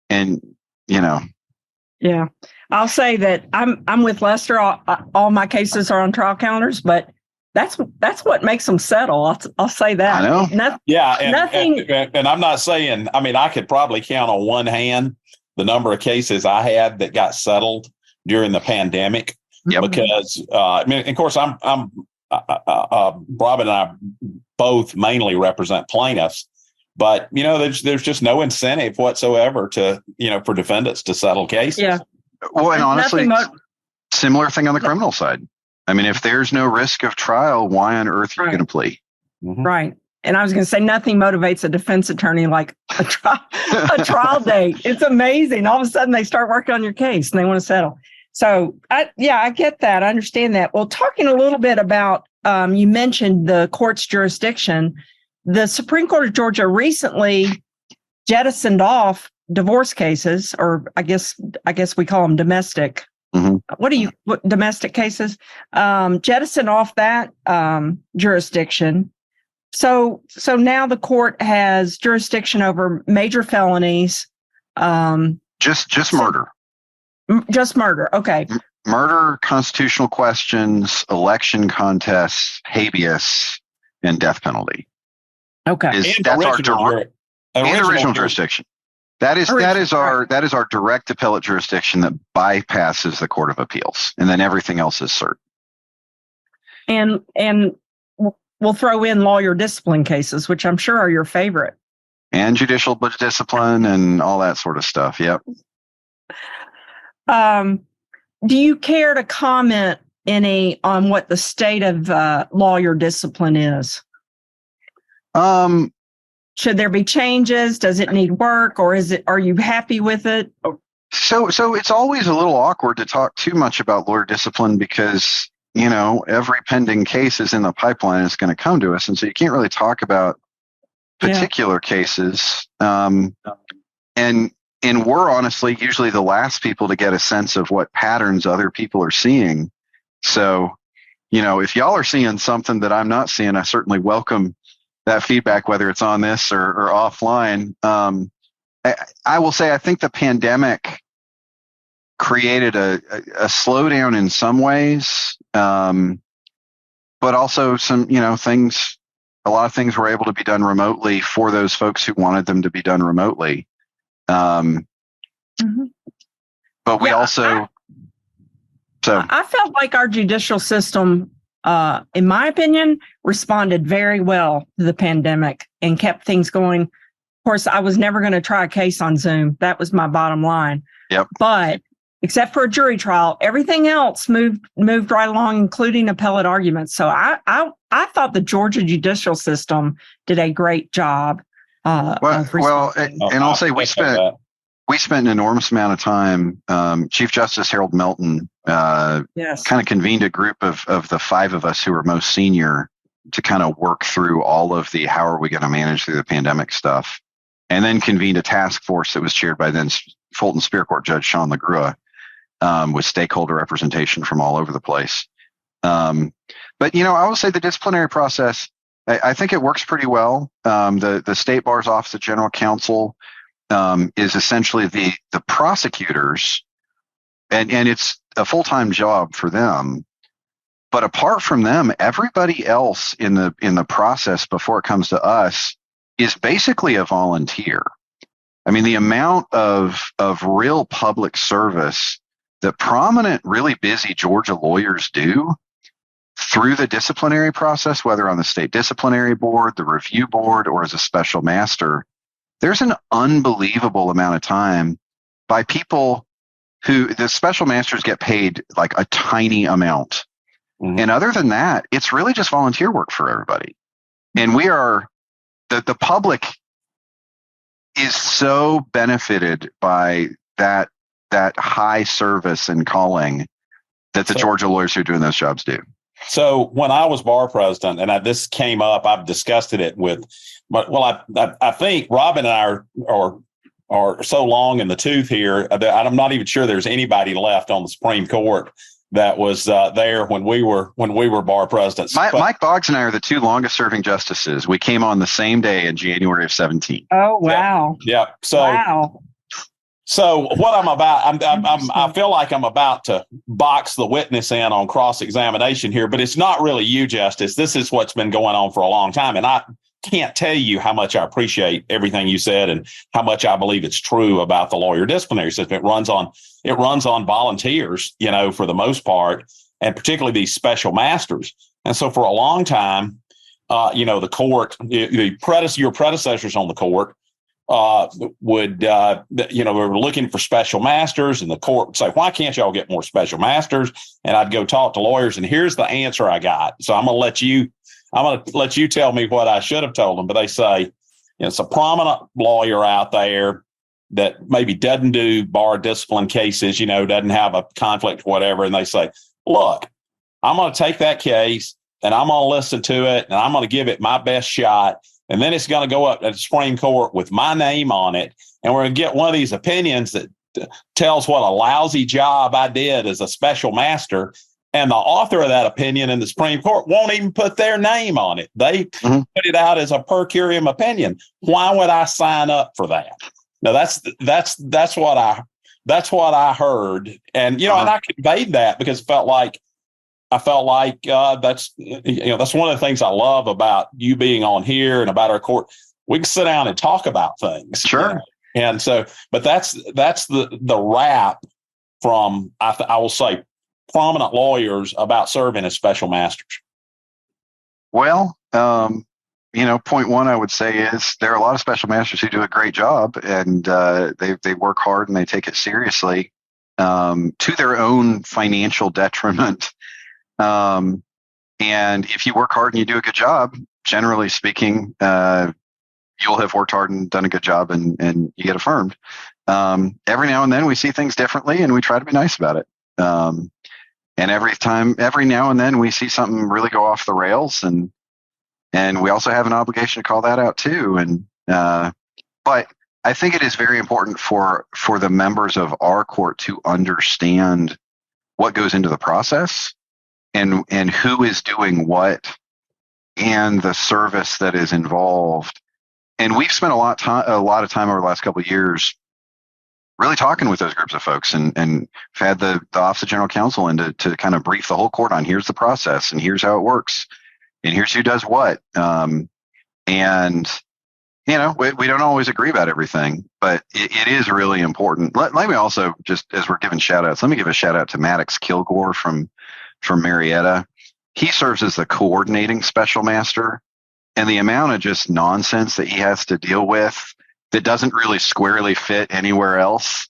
and Yeah, I'll say that I'm with Lester. All my cases are on trial calendars, but that's what makes them settle. I'll say that. I know. Nothing. And I'm not saying. I mean, I could probably count on one hand the number of cases I had that got settled during the pandemic. Yep. Because of course, Robin and I both mainly represent plaintiffs, but there's just no incentive whatsoever to for defendants to settle cases. Yeah. Well, and honestly, similar thing on the criminal side. I mean, if there's no risk of trial, why on earth are you going to plea? Mm-hmm. Right. And I was going to say, nothing motivates a defense attorney like a trial date. It's amazing. All of a sudden, they start working on your case and they want to settle. So, I get that. I understand that. Well, talking a little bit about, you mentioned the court's jurisdiction. The Supreme Court of Georgia recently jettisoned off divorce cases, or I guess we call them domestic. Mm-hmm. What domestic cases? Jettisoned off that jurisdiction. So now the court has jurisdiction over major felonies. Just murder. Just murder. Okay. Murder, constitutional questions, election contests, habeas, and death penalty. Okay. That's our original jurisdiction. That is our direct appellate jurisdiction that bypasses the Court of Appeals, and then everything else is cert. And we'll throw in lawyer discipline cases, which I'm sure are your favorite. And judicial discipline and all that sort of stuff. Yep. Do you care to comment on what the state of lawyer discipline is? Should there be changes? Does it need work, or are you happy with it? So it's always a little awkward to talk too much about lawyer discipline because, every pending case is in the pipeline is going to come to us. And so you can't really talk about particular cases. And we're honestly usually the last people to get a sense of what patterns other people are seeing. So, if y'all are seeing something that I'm not seeing, I certainly welcome that feedback, whether it's on this or offline. I will say, I think the pandemic created a slowdown in some ways, but also some, things, a lot of things were able to be done remotely for those folks who wanted them to be done remotely. Mm-hmm. But we I felt like our judicial system, in my opinion, responded very well to the pandemic and kept things going. Of course, I was never going to try a case on Zoom. That was my bottom line. Yep. But except for a jury trial, everything else moved right along, including appellate arguments. So I thought the Georgia judicial system did a great job. And I'll say we spent an enormous amount of time. Chief Justice Harold Melton kind of convened a group of the five of us who were most senior to kind of work through all of the how are we going to manage through the pandemic stuff, and then convened a task force that was chaired by then Fulton Superior Court Judge Sean LaGrua. with stakeholder representation from all over the place. But, I will say the disciplinary process, I think it works pretty well. The State Bar's Office of General Counsel is essentially the prosecutors, and it's a full-time job for them. But apart from them, everybody else in the process before it comes to us is basically a volunteer. I mean, the amount of real public service that prominent, really busy Georgia lawyers do through the disciplinary process, whether on the state disciplinary board, the review board, or as a special master, there's an unbelievable amount of time by people who the special masters get paid like a tiny amount. Mm-hmm. And other than that, it's really just volunteer work for everybody. And we are, the public is so benefited by that high service and calling that the Georgia lawyers who are doing those jobs do. So when I was bar president, and this came up, I've discussed it with, I think Robin and I are so long in the tooth here that I'm not even sure there's anybody left on the Supreme Court that was there when we were bar presidents. Mike Boggs and I are the two longest serving justices. We came on the same day in January of 17. Oh, wow. Yeah. Wow. So what I'm about, I feel like I'm about to box the witness in on cross-examination here, but it's not really you, Justice. This is what's been going on for a long time. And I can't tell you how much I appreciate everything you said and how much I believe it's true about the lawyer disciplinary system. It runs on volunteers, for the most part, and particularly these special masters. And so for a long time, the court, your predecessors on the court, we were looking for special masters, and the court would say, why can't y'all get more special masters? And I'd go talk to lawyers, and here's the answer I got. So I'm going to let you tell me what I should have told them. But they say, it's a prominent lawyer out there that maybe doesn't do bar discipline cases, doesn't have a conflict, whatever. And they say, look, I'm going to take that case and I'm going to listen to it and I'm going to give it my best shot. And then it's going to go up to the Supreme Court with my name on it. And we're going to get one of these opinions that tells what a lousy job I did as a special master. And the author of that opinion in the Supreme Court won't even put their name on it. They put it out as a per curiam opinion. Why would I sign up for that? No, that's what I heard. And, and I conveyed that because I felt like that's one of the things I love about you being on here and about our court. We can sit down and talk about things. Sure. And so, but that's the rap from, I will say, prominent lawyers about serving as special masters. Well, point one I would say is there are a lot of special masters who do a great job, and they work hard and they take it seriously to their own financial detriment. And if you work hard and you do a good job, generally speaking, you'll have worked hard and done a good job and you get affirmed. Every now and then we see things differently and we try to be nice about it. And every now and then we see something really go off the rails, and we also have an obligation to call that out too. And but I think it is very important for the members of our court to understand what goes into the process and who is doing what and the service that is involved. And we've spent a lot of time over the last couple of years really talking with those groups of folks, and had the Office of General Counsel in to kind of brief the whole court on here's the process and here's how it works and here's who does what. And we don't always agree about everything, but it is really important. Let me also, just as we're giving shout outs, let me give a shout out to Maddox Kilgore from Marietta. He serves as the coordinating special master, and the amount of just nonsense that he has to deal with that doesn't really squarely fit anywhere else.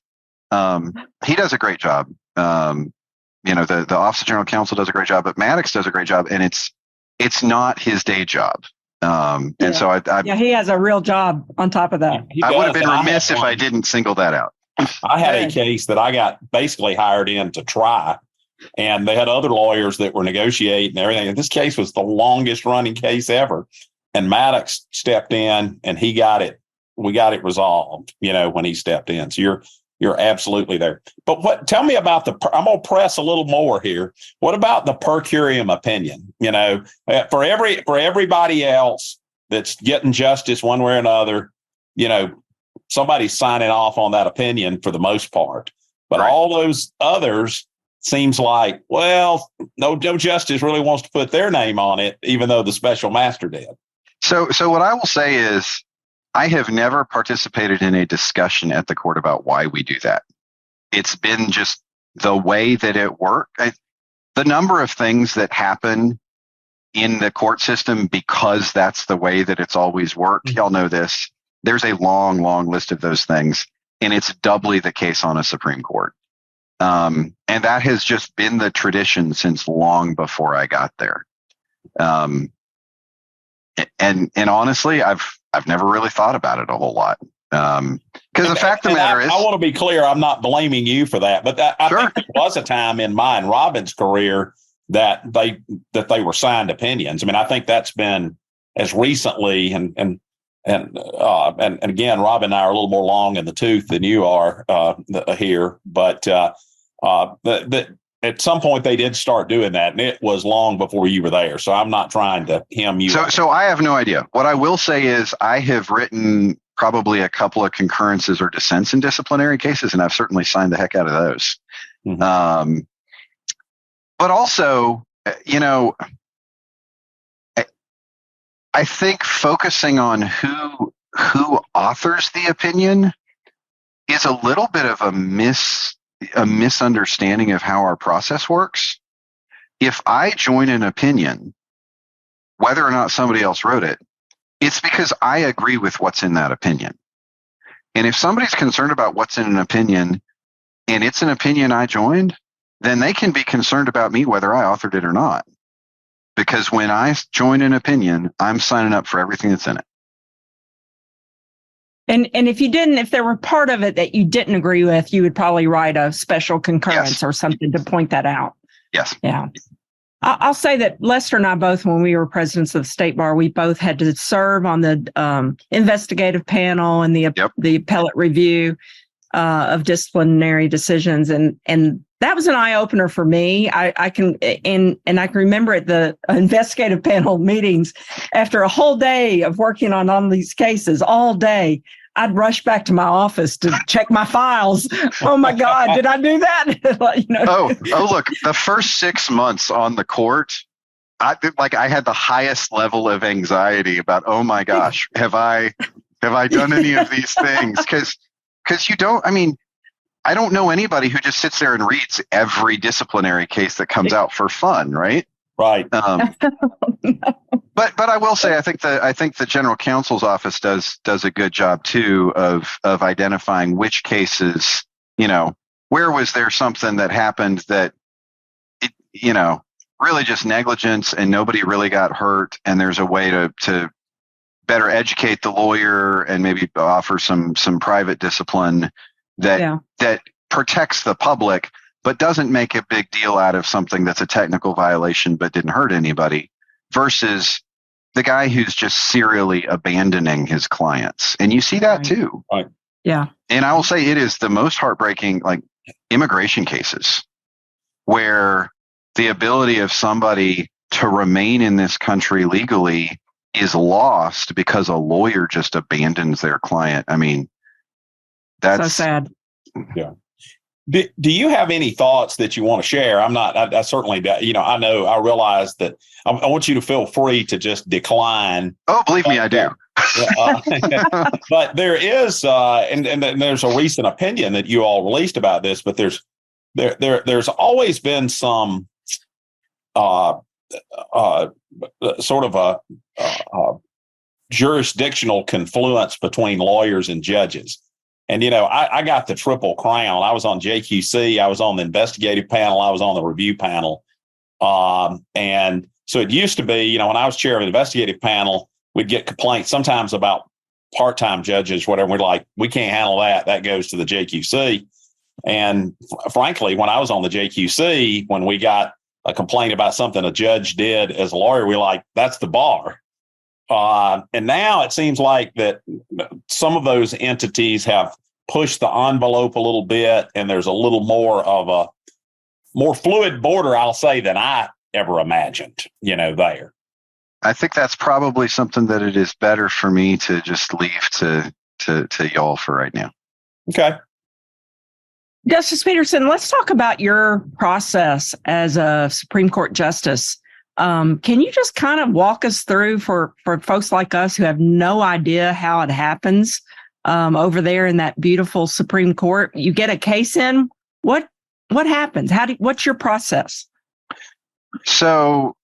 He does a great job. The Office of General Counsel does a great job, but Maddox does a great job, and it's not his day job. And so he has a real job on top of that. I would have been remiss if I didn't single that out. I had a case that I got basically hired in to try, and they had other lawyers that were negotiating and everything. And this case was the longest running case ever. And Maddox stepped in and we got it resolved, when he stepped in. So You're absolutely there. But tell me about I'm going to press a little more here. What about the per curiam opinion? For everybody else that's getting justice one way or another, somebody's signing off on that opinion for the most part. But right. All those others seems like, well, no justice really wants to put their name on it, even though the special master did. So what I will say is, I have never participated in a discussion at the court about why we do that. It's been just the way that it worked. The number of things that happen in the court system because that's the way that it's always worked. Y'all know this. There's a long, long list of those things, and it's doubly the case on a Supreme Court. And that has just been the tradition since long before I got there. And honestly, I've never really thought about it a whole lot. Because the fact of the matter is, I want to be clear, I'm not blaming you for that, but I think there was a time in mine, Robin's career, that they were signed opinions. I mean, I think that's been as recently and again, Robin and I are a little more long in the tooth than you are here, but at some point they did start doing that, and it was long before you were there. So I'm not trying to hem you. So I have no idea. What I will say is I have written probably a couple of concurrences or dissents in disciplinary cases, and I've certainly signed the heck out of those. Mm-hmm. But also, I think focusing on who authors the opinion is a little bit of a misunderstanding of how our process works. If I join an opinion, whether or not somebody else wrote it, it's because I agree with what's in that opinion. And if somebody's concerned about what's in an opinion and it's an opinion I joined, then they can be concerned about me whether I authored it or not. Because when I join an opinion, I'm signing up for everything that's in it. And if there were part of it that you didn't agree with, you would probably write a special concurrence or something to point that out. Yes. Yeah. I'll say that Lester and I both, when we were presidents of the state bar, we both had to serve on the investigative panel and the appellate review of disciplinary decisions. And that was an eye opener for me. I can remember at the investigative panel meetings, after a whole day of working on these cases all day, I'd rush back to my office to check my files. Oh my God, did I do that? Oh, look, the first 6 months on the court, I had the highest level of anxiety about, oh my gosh, have I done any of these things? Because I don't know anybody who just sits there and reads every disciplinary case that comes out for fun, right? Right. But I will say I think the general counsel's office does a good job too of identifying which cases, where was there something that happened that really just negligence and nobody really got hurt, and there's a way to better educate the lawyer and maybe offer some private discipline that protects the public, but doesn't make a big deal out of something that's a technical violation but didn't hurt anybody, versus the guy who's just serially abandoning his clients. And you see that too. Right. Yeah. And I will say it is the most heartbreaking, like immigration cases, where the ability of somebody to remain in this country legally is lost because a lawyer just abandons their client. I mean, that's so sad. Yeah. Do you have any thoughts that you want to share? I certainly, I realize that I want you to feel free to just decline. Oh, believe me, I do. But there is, and there's a recent opinion that you all released about this, but there's always been some sort of a jurisdictional confluence between lawyers and judges. And, I got the triple crown. I was on JQC. I was on the investigative panel. I was on the review panel. And so it used to be, when I was chair of the investigative panel, we'd get complaints sometimes about part-time judges, whatever. We're like, we can't handle that. That goes to the JQC. And frankly, when I was on the JQC, when we got a complaint about something a judge did as a lawyer, we're like, that's the bar. And now it seems like that some of those entities have push the envelope a little bit, and there's a little more of a more fluid border, I'll say, than I ever imagined, there. I think that's probably something that it is better for me to just leave to y'all for right now. Okay. Justice Peterson, let's talk about your process as a Supreme Court justice. Can you just kind of walk us through for folks like us who have no idea how it happens over there in that beautiful Supreme Court? You get a case in. What happens? What's your process? So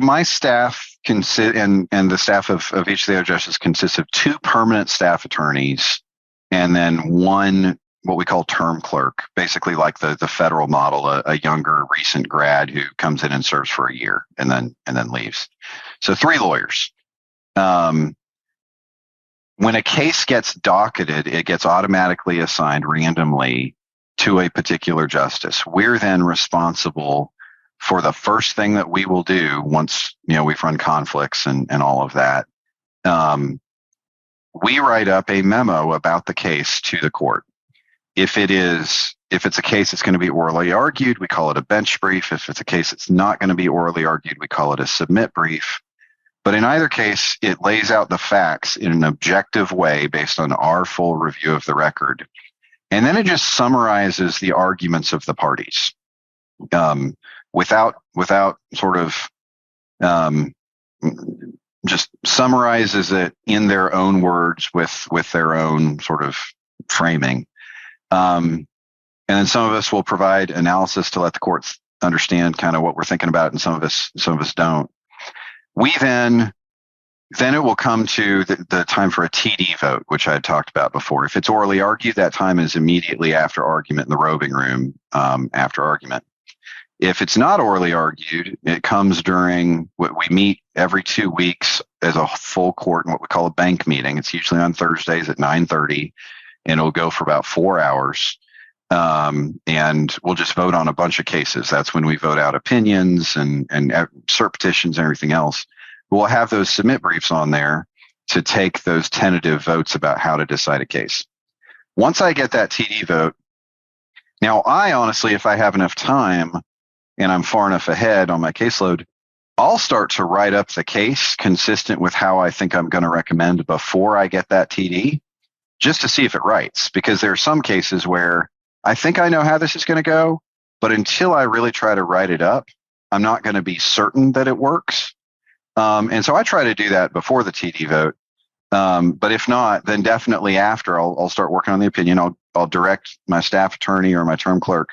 my staff consists, and the staff of each of the other justices consists of 2 permanent staff attorneys and then 1 what we call term clerk, basically like the federal model, a younger recent grad who comes in and serves for a year and then leaves. So 3 lawyers. When a case gets docketed, it gets automatically assigned randomly to a particular justice. We're then responsible for the first thing that we will do once, we've run conflicts and all of that. We write up a memo about the case to the court. If it's a case that's going to be orally argued, we call it a bench brief. If it's a case that's not going to be orally argued, we call it a submit brief. But in either case, it lays out the facts in an objective way based on our full review of the record. And then it just summarizes the arguments of the parties, without sort of just summarizes it in their own words with their own sort of framing. And then some of us will provide analysis to let the courts understand kind of what we're thinking about, and some of us don't. We then it will come to the time for a TD vote, which I had talked about before. If it's orally argued, that time is immediately after argument in the roving room, after argument. If it's not orally argued, it comes during what we meet every 2 weeks as a full court in what we call a bank meeting. It's usually on Thursdays at 9:30. And it'll go for about 4 hours. And we'll just vote on a bunch of cases. That's when we vote out opinions and cert petitions and everything else. We'll have those submit briefs on there to take those tentative votes about how to decide a case. Once I get that TD vote, now I honestly, if I have enough time and I'm far enough ahead on my caseload, I'll start to write up the case consistent with how I think I'm going to recommend before I get that TD, just to see if it writes, because there are some cases where I think I know how this is going to go, but until I really try to write it up, I'm not going to be certain that it works. And so I try to do that before the TD vote. But if not, then definitely after, I'll start working on the opinion. I'll direct my staff attorney or my term clerk.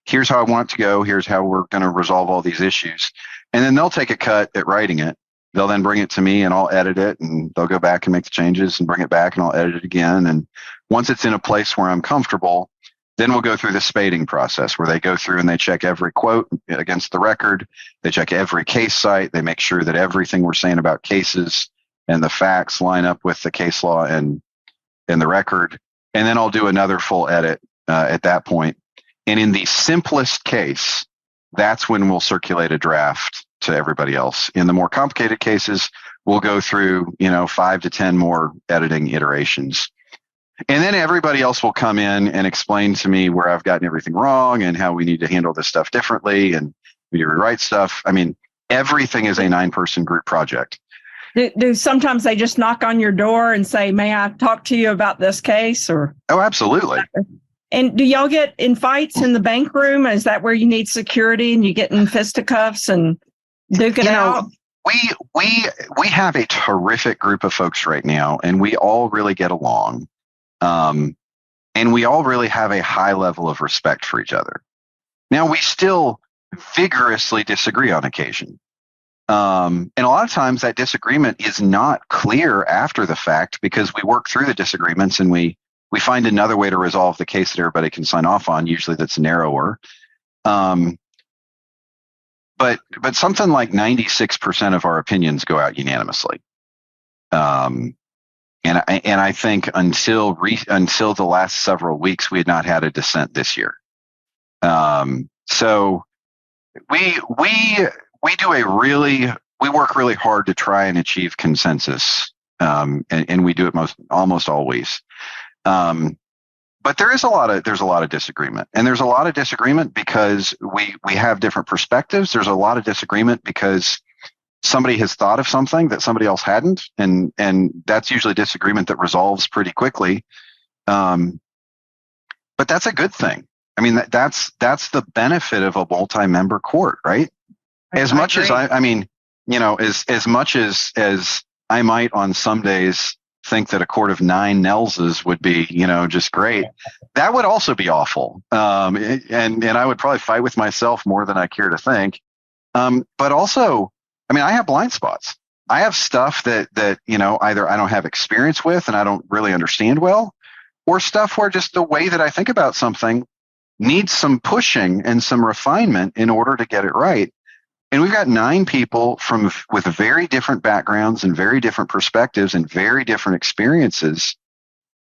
Here's how I want it to go. Here's how we're going to resolve all these issues. And then they'll take a cut at writing it. They'll then bring it to me and I'll edit it, and they'll go back and make the changes and bring it back and I'll edit it again. And once it's in a place where I'm comfortable, then we'll go through the spading process where they go through and they check every quote against the record. They check every case site. They make sure that everything we're saying about cases and the facts line up with the case law and the record. And then I'll do another full edit at that point. And in the simplest case, that's when we'll circulate a draft to everybody else. In the more complicated cases, we'll go through, 5 to 10 more editing iterations. And then everybody else will come in and explain to me where I've gotten everything wrong and how we need to handle this stuff differently and we need to rewrite stuff. I mean, everything is a 9-person group project. Do sometimes they just knock on your door and say, may I talk to you about this case? Or Oh, absolutely. And do y'all get in fights in the bank room? Is that where you need security and you get in fisticuffs and duke it out? We have a terrific group of folks right now, and we all really get along. And we all really have a high level of respect for each other. Now, we still vigorously disagree on occasion. And a lot of times that disagreement is not clear after the fact because we work through the disagreements and we find another way to resolve the case that everybody can sign off on, usually that's narrower. But something like 96% of our opinions go out unanimously. And I think until the last several weeks, we had not had a dissent this year. So we work really hard to try and achieve consensus. And we do it almost always. but there's a lot of disagreement, and there's a lot of disagreement because we have different perspectives. There's a lot of disagreement because somebody has thought of something that somebody else hadn't, and that's usually disagreement that resolves pretty quickly. But that's a good thing. I mean, that's the benefit of a multi-member court, right? As much as I mean, as much as I might on some days think that a court of 9 Nelses would be, just great, that would also be awful. And I would probably fight with myself more than I care to think. But also, I mean, I have blind spots. I have stuff that either I don't have experience with and I don't really understand well, or stuff where just the way that I think about something needs some pushing and some refinement in order to get it right. And we've got 9 people with very different backgrounds and very different perspectives and very different experiences.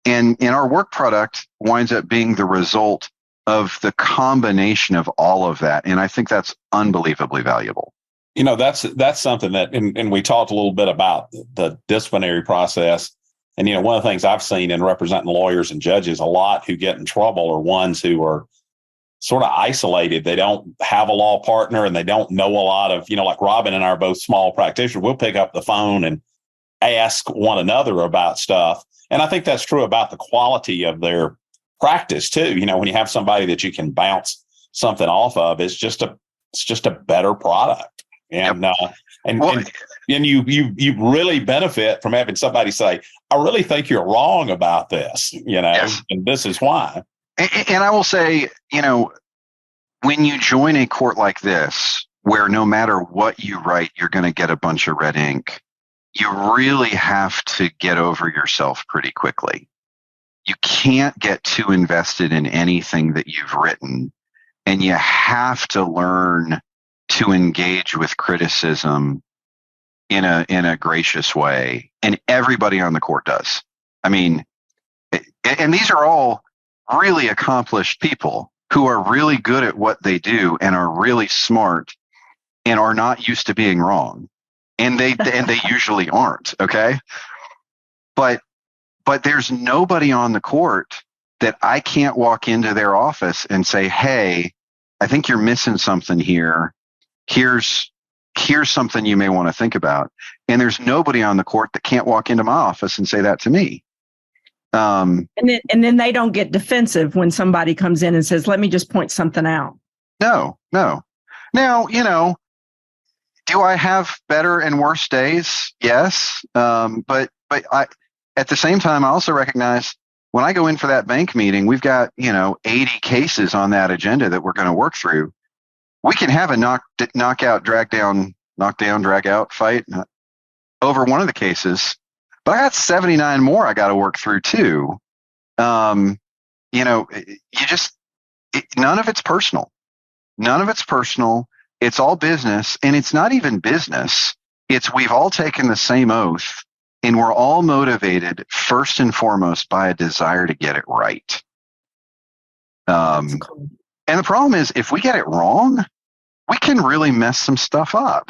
And our work product winds up being the result of the combination of all of that. And I think that's unbelievably valuable. That's something that, and we talked a little bit about the disciplinary process. And, one of the things I've seen in representing lawyers and judges a lot who get in trouble are ones who are sort of isolated. They don't have a law partner and they don't know a lot of, like Robin and I are both small practitioners. We'll pick up the phone and ask one another about stuff. And I think that's true about the quality of their practice too. When you have somebody that you can bounce something off of, it's just a better product. And, and you really benefit from having somebody say, I really think you're wrong about this, Yes. And this is why. And I will say, when you join a court like this, where no matter what you write, you're going to get a bunch of red ink, you really have to get over yourself pretty quickly. You can't get too invested in anything that you've written, and you have to learn to engage with criticism in a gracious way. And everybody on the court does. I mean, and these are all really accomplished people who are really good at what they do and are really smart and are not used to being wrong. And they usually aren't. Okay. But there's nobody on the court that I can't walk into their office and say, hey, I think you're missing something here. Here's something you may want to think about. And there's nobody on the court that can't walk into my office and say that to me. And then they don't get defensive when somebody comes in and says, let me just point something out. No. Now, do I have better and worse days? Yes. But I, at the same time, I also recognize when I go in for that bank meeting, we've got, 80 cases on that agenda that we're going to work through. We can have a knockout, knockdown, drag out fight over one of the cases. But I got 79 more I got to work through too. None of it's personal. None of it's personal. It's all business, and it's not even business. It's we've all taken the same oath, and we're all motivated first and foremost by a desire to get it right. And the problem is, if we get it wrong, we can really mess some stuff up.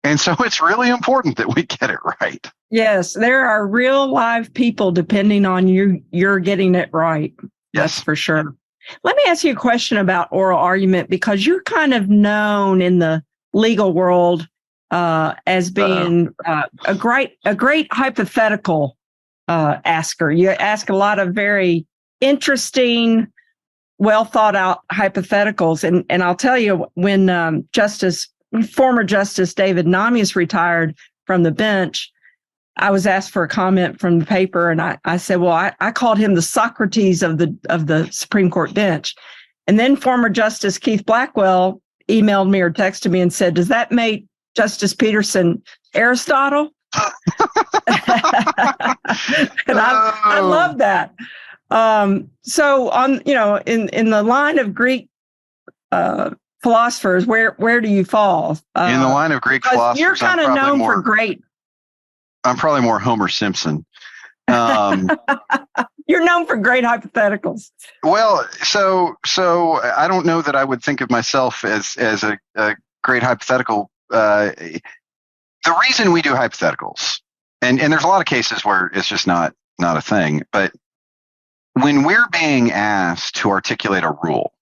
And so it's really important that we get it right. Yes, there are real live people depending on you're getting it right. Yes. That's for sure. Let me ask you a question about oral argument, because you're kind of known in the legal world as being a great hypothetical asker. You ask a lot of very interesting, well thought out hypotheticals. And I'll tell you, when former Justice David Namias retired from the bench, I was asked for a comment from the paper, and I said, well, I called him the Socrates of the Supreme Court bench. And then former Justice Keith Blackwell emailed me or texted me and said, does that make Justice Peterson Aristotle? And I love that. So on, in the line of Greek philosophers, where do you fall? In the line of Greek philosophers, you're kind of known for great. I'm probably more Homer Simpson. You're known for great hypotheticals. Well, so I don't know that I would think of myself as a great hypothetical. The reason we do hypotheticals, and there's a lot of cases where it's just not a thing, but when we're being asked to articulate a rule,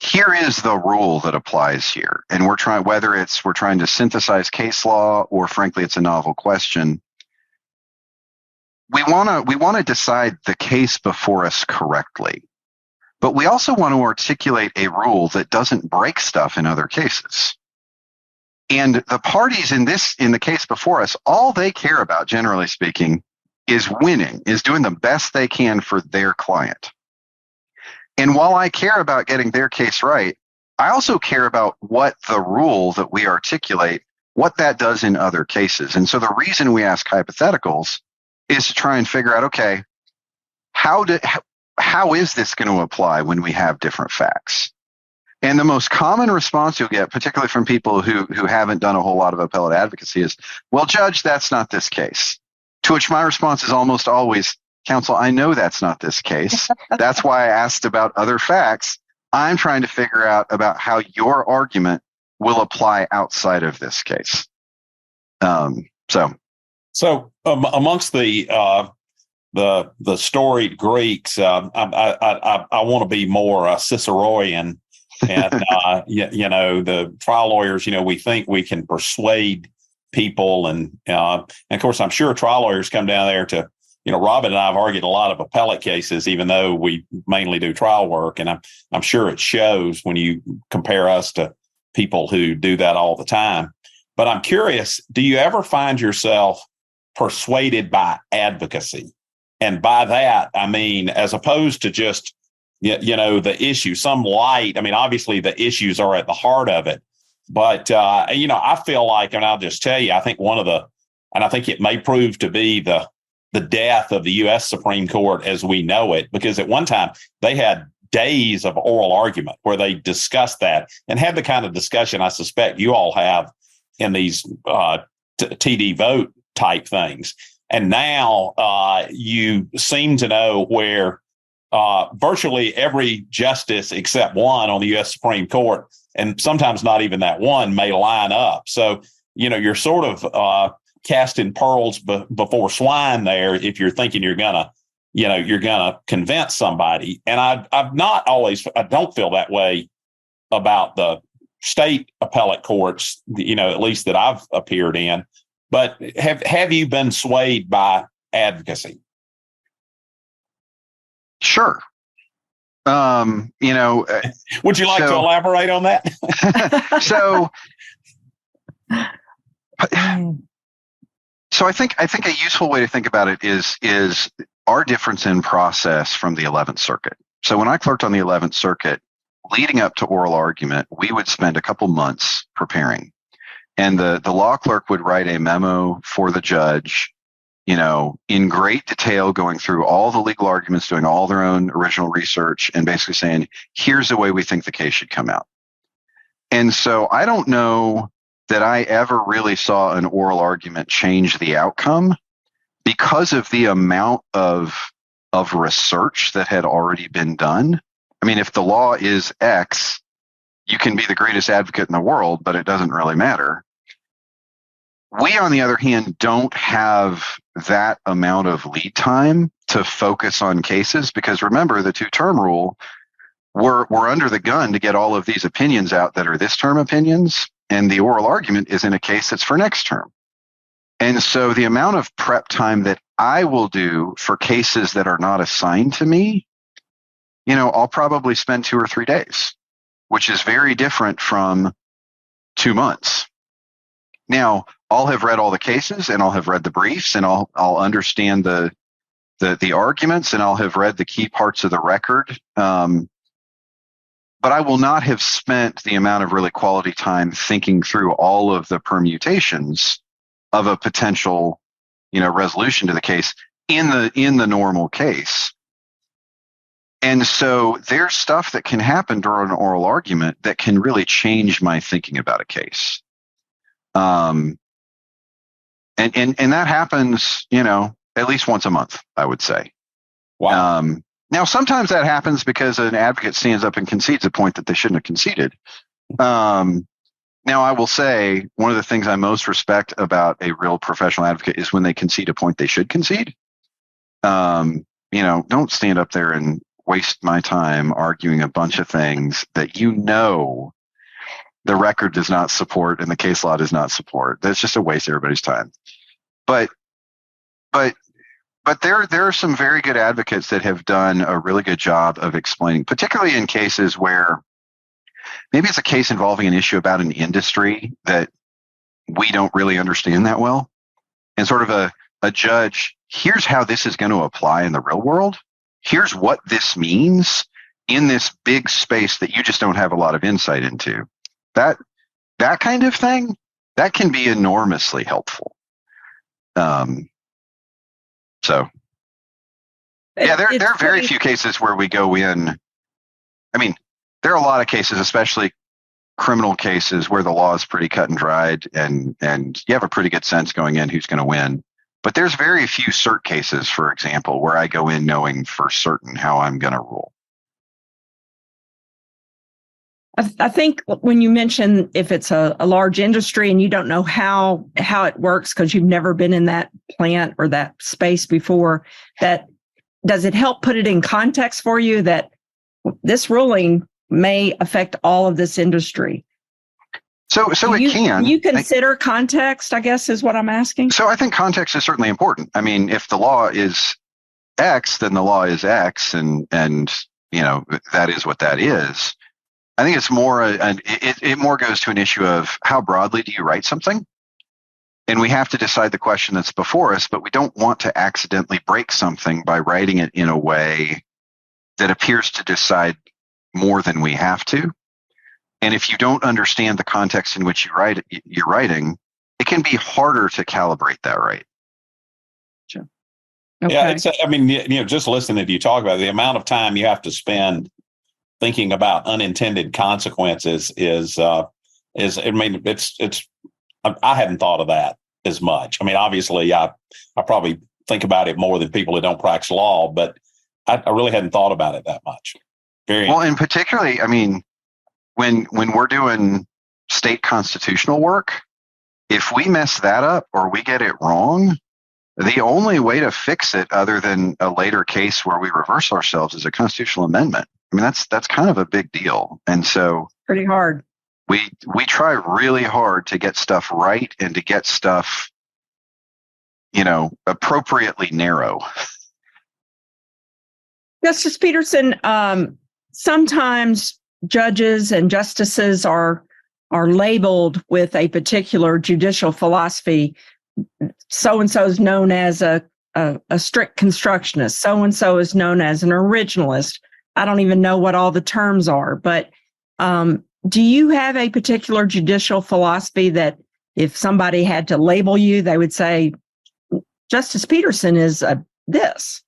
here is the rule that applies here. And we're trying, whether we're trying to synthesize case law or frankly, it's a novel question. We want to decide the case before us correctly, but we also want to articulate a rule that doesn't break stuff in other cases. And the parties in the case before us, all they care about, generally speaking, is winning, is doing the best they can for their client. And while I care about getting their case right, I also care about what the rule that we articulate, what that does in other cases. And so the reason we ask hypotheticals is to try and figure out, okay, how is this going to apply when we have different facts? And the most common response you'll get, particularly from people who haven't done a whole lot of appellate advocacy, is, well, Judge, that's not this case. To which my response is almost always, Counsel, I know that's not this case. That's why I asked about other facts. I'm trying to figure out about how your argument will apply outside of this case. So amongst the storied Greeks, I want to be more Ciceroian, and the trial lawyers. We think we can persuade people, and of course, I'm sure trial lawyers come down there to. Robin and I have argued a lot of appellate cases, even though we mainly do trial work. And I'm sure it shows when you compare us to people who do that all the time. But I'm curious, do you ever find yourself persuaded by advocacy? And by that, I mean, as opposed to just, the issue, some light. I mean, obviously the issues are at the heart of it. But, I feel like, and I'll just tell you, I think and I think it may prove to be the death of the U.S. Supreme Court as we know it, because at one time they had days of oral argument where they discussed that and had the kind of discussion I suspect you all have in these TD vote type things. And now you seem to know where virtually every justice except one on the U.S. Supreme Court, and sometimes not even that one, may line up. So, you're sort of casting pearls before swine there if you're thinking you're gonna convince somebody. And I don't feel that way about the state appellate courts, at least that I've appeared in. But have you been swayed by advocacy? Sure. Would you like to elaborate on that? So I think a useful way to think about it is our difference in process from the 11th Circuit. So when I clerked on the 11th Circuit, leading up to oral argument, we would spend a couple months preparing. And the law clerk would write a memo for the judge, in great detail, going through all the legal arguments, doing all their own original research, and basically saying, here's the way we think the case should come out. And so I don't know that I ever really saw an oral argument change the outcome because of the amount of research that had already been done. I mean, if the law is X, you can be the greatest advocate in the world, but it doesn't really matter. We, on the other hand, don't have that amount of lead time to focus on cases because remember, the two-term rule, we're under the gun to get all of these opinions out that are this term opinions. And the oral argument is in a case that's for next term. And so the amount of prep time that I will do for cases that are not assigned to me, I'll probably spend 2 or 3 days, which is very different from 2 months. Now, I'll have read all the cases and I'll have read the briefs and I'll understand the arguments and I'll have read the key parts of the record. But I will not have spent the amount of really quality time thinking through all of the permutations of a potential, resolution to the case in the normal case. And so there's stuff that can happen during an oral argument that can really change my thinking about a case. And that happens, at least once a month, I would say. Wow. Now, sometimes that happens because an advocate stands up and concedes a point that they shouldn't have conceded. Now, I will say one of the things I most respect about a real professional advocate is when they concede a point they should concede. don't stand up there and waste my time arguing a bunch of things that the record does not support and the case law does not support. That's just a waste of everybody's time. But there are some very good advocates that have done a really good job of explaining, particularly in cases where maybe it's a case involving an issue about an industry that we don't really understand that well. And sort of a judge, here's how this is going to apply in the real world. Here's what this means in this big space that you just don't have a lot of insight into. That kind of thing, that can be enormously helpful. So yeah, there are very few cases where we go in. I mean, there are a lot of cases, especially criminal cases, where the law is pretty cut and dried and you have a pretty good sense going in who's going to win. But there's very few cert cases, for example, where I go in knowing for certain how I'm going to rule. I think when you mention if it's a large industry and you don't know how it works because you've never been in that plant or that space before, that does it help put it in context for you that this ruling may affect all of this industry? So it can. You consider context, I guess, is what I'm asking. So I think context is certainly important. I mean, if the law is X, then the law is X, and that is what that is. I think it's more, it more goes to an issue of how broadly do you write something? And we have to decide the question that's before us, but we don't want to accidentally break something by writing it in a way that appears to decide more than we have to. And if you don't understand the context in which you're writing, it can be harder to calibrate that right. Sure. Okay. Yeah, just listening to you talk about it, the amount of time you have to spend thinking about unintended consequences is I hadn't thought of that as much. I mean, obviously I probably think about it more than people that don't practice law, but I really hadn't thought about it that much. Well, and particularly, I mean, when we're doing state constitutional work, if we mess that up or we get it wrong, the only way to fix it other than a later case where we reverse ourselves is a constitutional amendment. I mean, that's kind of a big deal. And so pretty hard. We try really hard to get stuff right and to get stuff, appropriately narrow. Justice Peterson, sometimes judges and justices are labeled with a particular judicial philosophy. So-and-so is known as a strict constructionist. So-and-so is known as an originalist. I don't even know what all the terms are, but do you have a particular judicial philosophy that if somebody had to label you, they would say, Justice Peterson is this?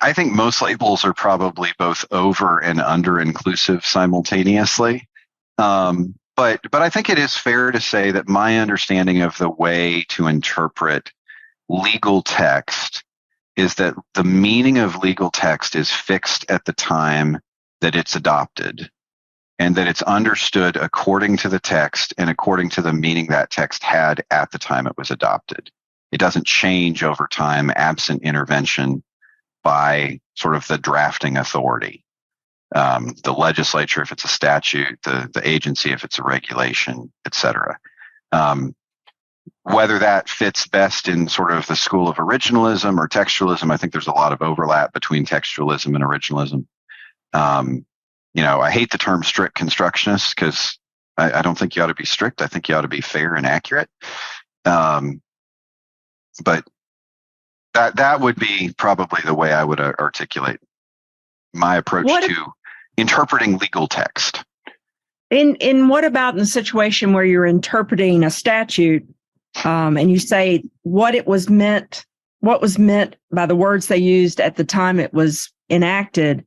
I think most labels are probably both over and under inclusive simultaneously. But I think it is fair to say that my understanding of the way to interpret legal text is that the meaning of legal text is fixed at the time that it's adopted, and that it's understood according to the text and according to the meaning that text had at the time it was adopted. It doesn't change over time absent intervention by sort of the drafting authority. The legislature, if it's a statute, the agency, if it's a regulation, et cetera. Whether that fits best in sort of the school of originalism or textualism, I think there's a lot of overlap between textualism and originalism. I hate the term strict constructionist because I don't think you ought to be strict. I think you ought to be fair and accurate. But that would be probably the way I would articulate my approach to interpreting legal text. In what about in the situation where you're interpreting a statute and you say what was meant by the words they used at the time it was enacted,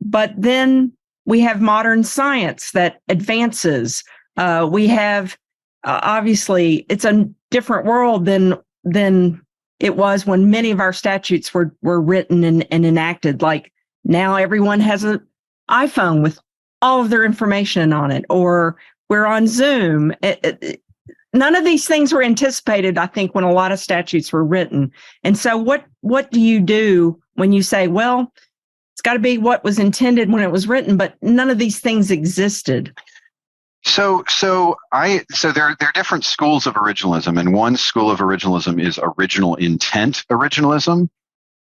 but then we have modern science that advances. We have obviously it's a different world than it was when many of our statutes were written and enacted. Like now everyone has an iPhone with all of their information on it, or we're on Zoom. None of these things were anticipated, I think, when a lot of statutes were written. And so what do you do when you say, well, it's got to be what was intended when it was written, but none of these things existed. So there are different schools of originalism, and one school of originalism is original intent originalism.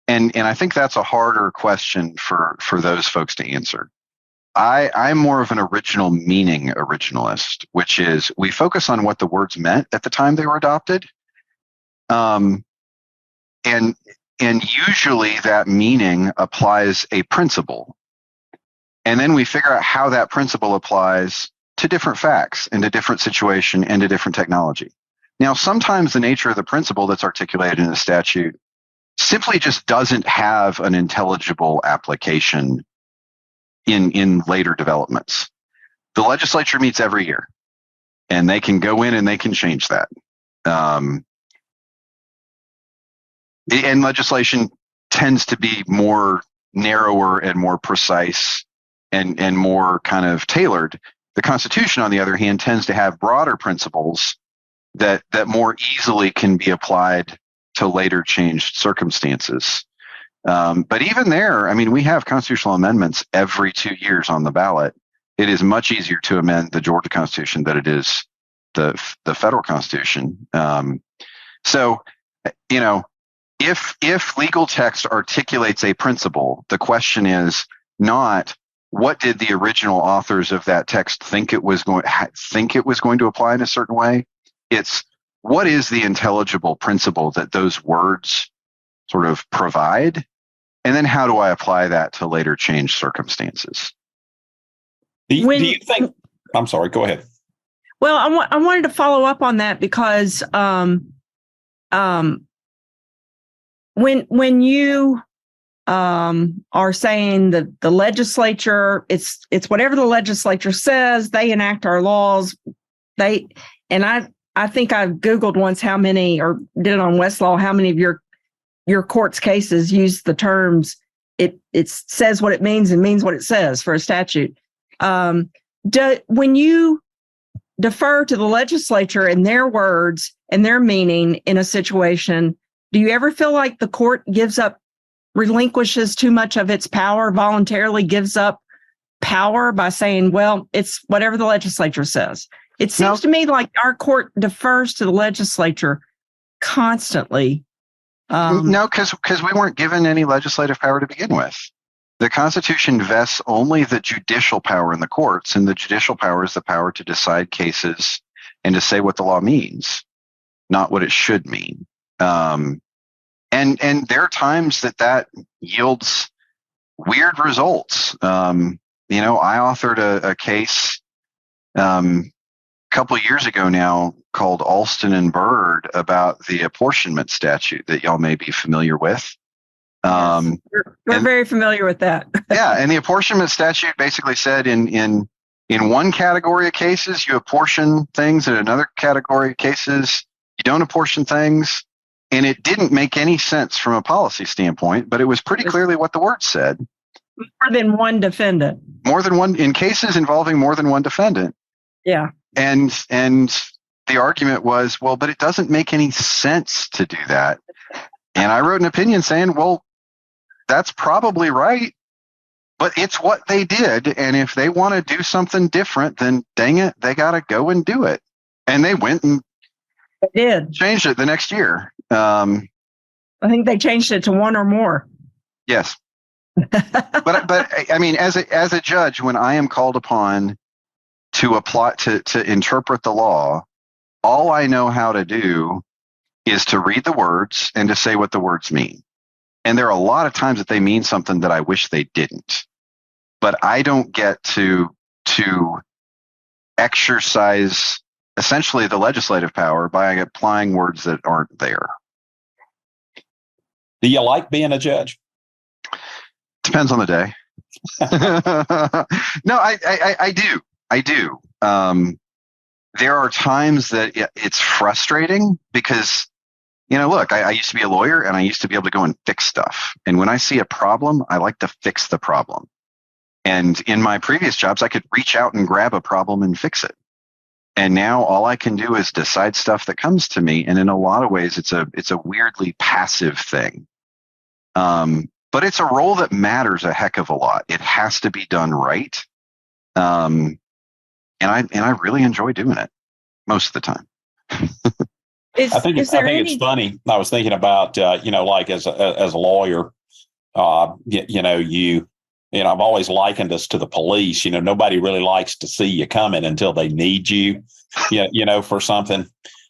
And I think that's a harder question for those folks to answer. I'm more of an original meaning originalist, which is we focus on what the words meant at the time they were adopted. And usually that meaning applies a principle. And then we figure out how that principle applies to different facts and to different situation and to different technology. Now, sometimes the nature of the principle that's articulated in the statute simply just doesn't have an intelligible application in later developments. The legislature meets every year, and they can go in and they can change that. And legislation tends to be more narrower and more precise and more kind of tailored. The Constitution, on the other hand, tends to have broader principles that more easily can be applied to later changed circumstances. But even there, I mean, we have constitutional amendments every 2 years on the ballot. It is much easier to amend the Georgia Constitution than it is the federal Constitution. So, you know, if legal text articulates a principle, the question is not what did the original authors of that text think it was going to apply in a certain way. It's what is the intelligible principle that those words sort of provide, and then how do I apply that to later changed circumstances? Do you think? I'm sorry. Go ahead. Well, I wanted to follow up on that because when you are saying that the legislature, it's whatever the legislature says, they enact our laws. I think I Googled once how many, or did it on Westlaw, how many of your court's cases use the terms it says what it means and means what it says for a statute. When you defer to the legislature and their words and their meaning in a situation, do you ever feel like the court relinquishes too much of its power, voluntarily gives up power by saying, well, it's whatever the legislature says? It seems to me like our court defers to the legislature constantly. No, because we weren't given any legislative power to begin with. The Constitution vests only the judicial power in the courts, and the judicial power is the power to decide cases and to say what the law means, not what it should mean. And there are times that yields weird results. I authored a case a couple of years ago now called Alston and Byrd about the apportionment statute that y'all may be familiar with. Yes, we're very familiar with that. Yeah, and the apportionment statute basically said in one category of cases you apportion things, in another category of cases you don't apportion things. And it didn't make any sense from a policy standpoint, but it was pretty clearly what the word said. More than one defendant. More than one, in cases involving more than one defendant. Yeah. And the argument was, well, but it doesn't make any sense to do that. And I wrote an opinion saying, well, that's probably right, but it's what they did. And if they want to do something different, then dang it, they got to go and do it. And they went and changed it the next year. I think they changed it to one or more. Yes. But I mean, as a judge, when I am called upon to apply to interpret the law, all I know how to do is to read the words and to say what the words mean. And there are a lot of times that they mean something that I wish they didn't. But I don't get to exercise essentially the legislative power by applying words that aren't there. Do you like being a judge? Depends on the day. No, I do. I do. There are times that it's frustrating because, look, I used to be a lawyer and I used to be able to go and fix stuff. And when I see a problem, I like to fix the problem. And in my previous jobs, I could reach out and grab a problem and fix it. And now all I can do is decide stuff that comes to me. And in a lot of ways, it's a weirdly passive thing. But but it's a role that matters a heck of a lot. It has to be done right. And I really enjoy doing it most of the time. I think it's funny. I was thinking about, like as a lawyer, I've always likened us to the police. Nobody really likes to see you coming until they need you, for something.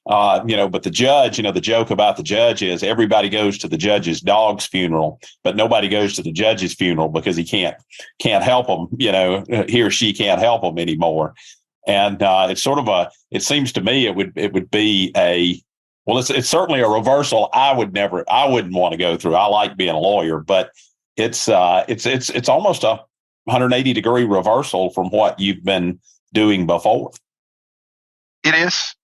But the judge, the joke about the judge is everybody goes to the judge's dog's funeral, but nobody goes to the judge's funeral because he can't help them. He or she can't help them anymore. And it's sort of it seems to me it would be it's certainly a reversal I wouldn't want to go through. I like being a lawyer, but it's almost a 180-degree reversal from what you've been doing before. It is.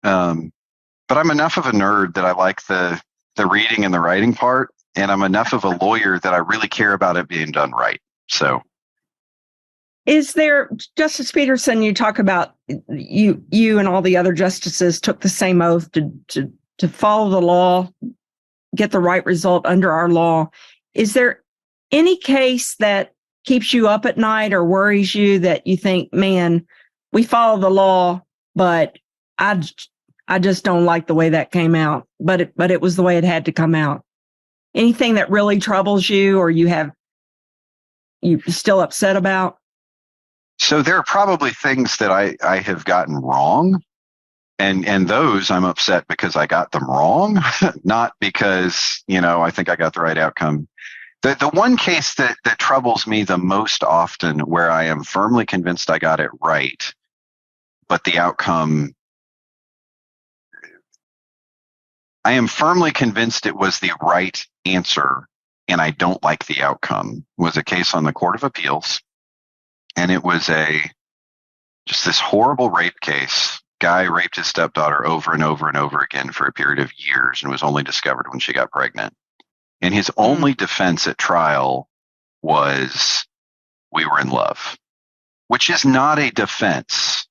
But I'm enough of a nerd that I like the reading and the writing part, and I'm enough of a lawyer that I really care about it being done right. So, is there, Justice Peterson, you talk about you and all the other justices took the same oath to follow the law, get the right result under our law. Is there any case that keeps you up at night or worries you that you think, man, we follow the law, but I just don't like the way that came out, but it was the way it had to come out? Anything that really troubles you or you're still upset about? So there are probably things that I have gotten wrong, and those I'm upset because I got them wrong, not because, I think I got the right outcome. The one case that troubles me the most often, where I am firmly convinced I got it right, but the outcome, I am firmly convinced it was the right answer, and I don't like the outcome, was a case on the Court of Appeals. And it was just this horrible rape case. Guy raped his stepdaughter over and over and over again for a period of years and was only discovered when she got pregnant. And his only defense at trial was, we were in love, which is not a defense.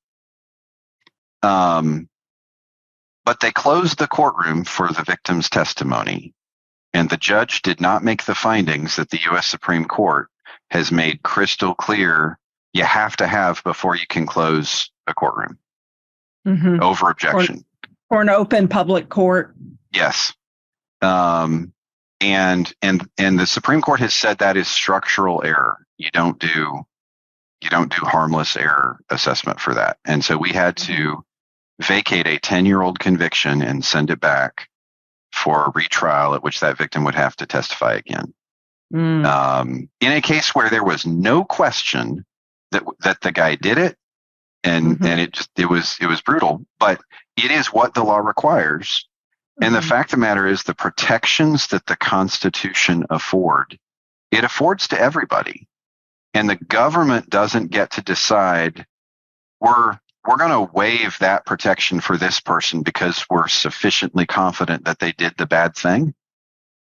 But they closed the courtroom for the victim's testimony, and the judge did not make the findings that the U.S. Supreme Court has made crystal clear you have to have before you can close a courtroom. Mm-hmm. Over objection. For an open public court. Yes. And the Supreme Court has said that is structural error. You don't do harmless error assessment for that. And so we had to vacate a 10-year-old conviction and send it back for a retrial at which that victim would have to testify again. In a case where there was no question that the guy did it, and it was brutal, but it is what the law requires. And the fact of the matter is, the protections that the Constitution it affords to everybody. And the government doesn't get to decide, we're going to waive that protection for this person because we're sufficiently confident that they did the bad thing.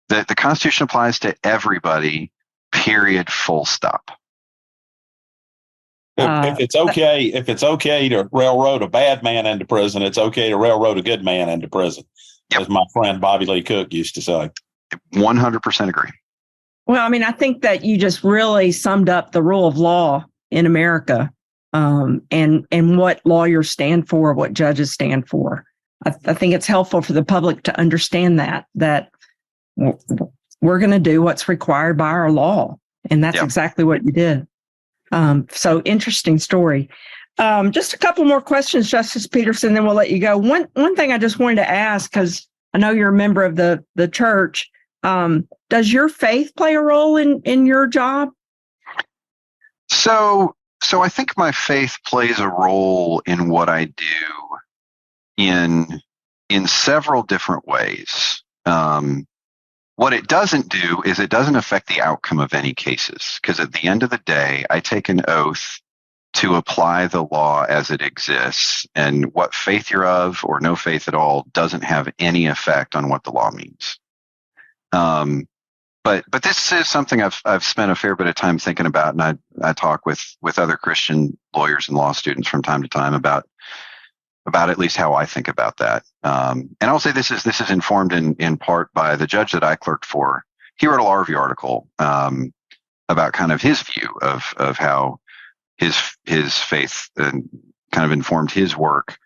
The Constitution applies to everybody, period, full stop. If it's okay to railroad a bad man into prison, it's okay to railroad a good man into prison, as my friend Bobby Lee Cook used to say. 100% agree. Well, I mean, I think that you just really summed up the rule of law in America, and what lawyers stand for, what judges stand for. I think it's helpful for the public to understand that we're going to do what's required by our law, and that's exactly what you did. So interesting story. Just a couple more questions, Justice Peterson, then we'll let you go. One thing I just wanted to ask, because I know you're a member of the church. Does your faith play a role in your job? So I think my faith plays a role in what I do in several different ways. What it doesn't do is it doesn't affect the outcome of any cases, because at the end of the day, I take an oath to apply the law as it exists, and what faith you're of or no faith at all doesn't have any effect on what the law means. But this is something I've spent a fair bit of time thinking about, and I talk with other Christian lawyers and law students from time to time about at least how I think about that. And I'll say this is informed in part by the judge that I clerked for he wrote a law review article about kind of his view of how his faith kind of informed his work.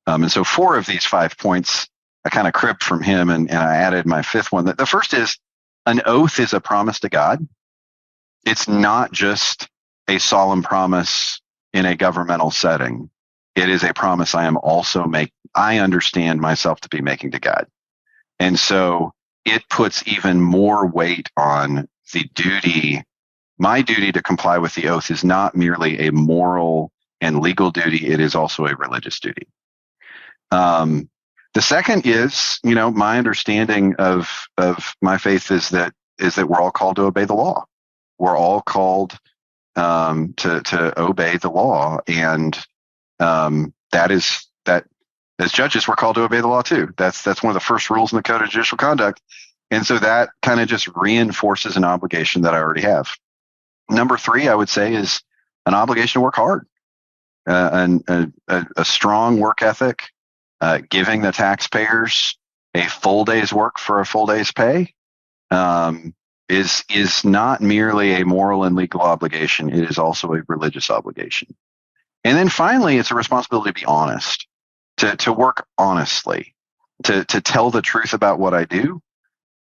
And so 4 of these 5 points I kind of cribbed from him, and I added my 5th one. The first is, an oath is a promise to God. It's not just a solemn promise in a governmental setting. It is a promise I understand myself to be making to God. And so it puts even more weight on the duty. My duty to comply with the oath is not merely a moral and legal duty. It is also a religious duty. The second is, my understanding of my faith is that we're all called to obey the law. We're all called to obey the law, and that as judges, we're called to obey the law too. That's one of the first rules in the Code of Judicial Conduct, and so that kind of just reinforces an obligation that I already have. Number 3, I would say, is an obligation to work hard, a strong work ethic. Giving the taxpayers a full day's work for a full day's pay is not merely a moral and legal obligation. It is also a religious obligation. And then finally, it's a responsibility to be honest, to work honestly, to tell the truth about what I do.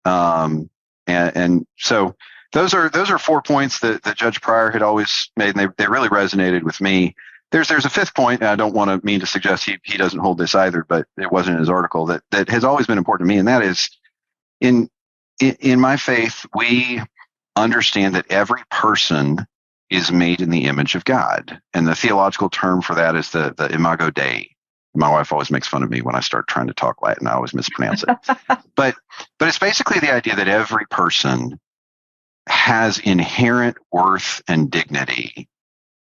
And so those are 4 points that Judge Pryor had always made, and they really resonated with me. There's a 5th point, and I don't want to mean to suggest he doesn't hold this either, but it wasn't in his article, that has always been important to me, and that is, in my faith, we understand that every person is made in the image of God, and the theological term for that is the imago Dei. My wife always makes fun of me when I start trying to talk Latin. I always mispronounce it. But it's basically the idea that every person has inherent worth and dignity,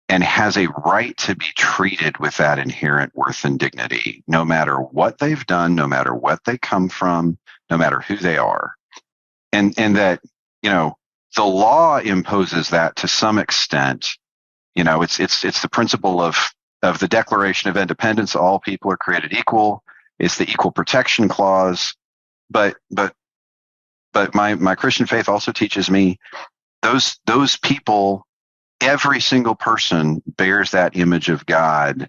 and has a right to be treated with that inherent worth and dignity, no matter what they've done, no matter what they come from, no matter who they are. And that, the law imposes that to some extent. It's the principle of the Declaration of Independence. All people are created equal. It's the Equal Protection Clause. But my Christian faith also teaches me those people, every single person bears that image of God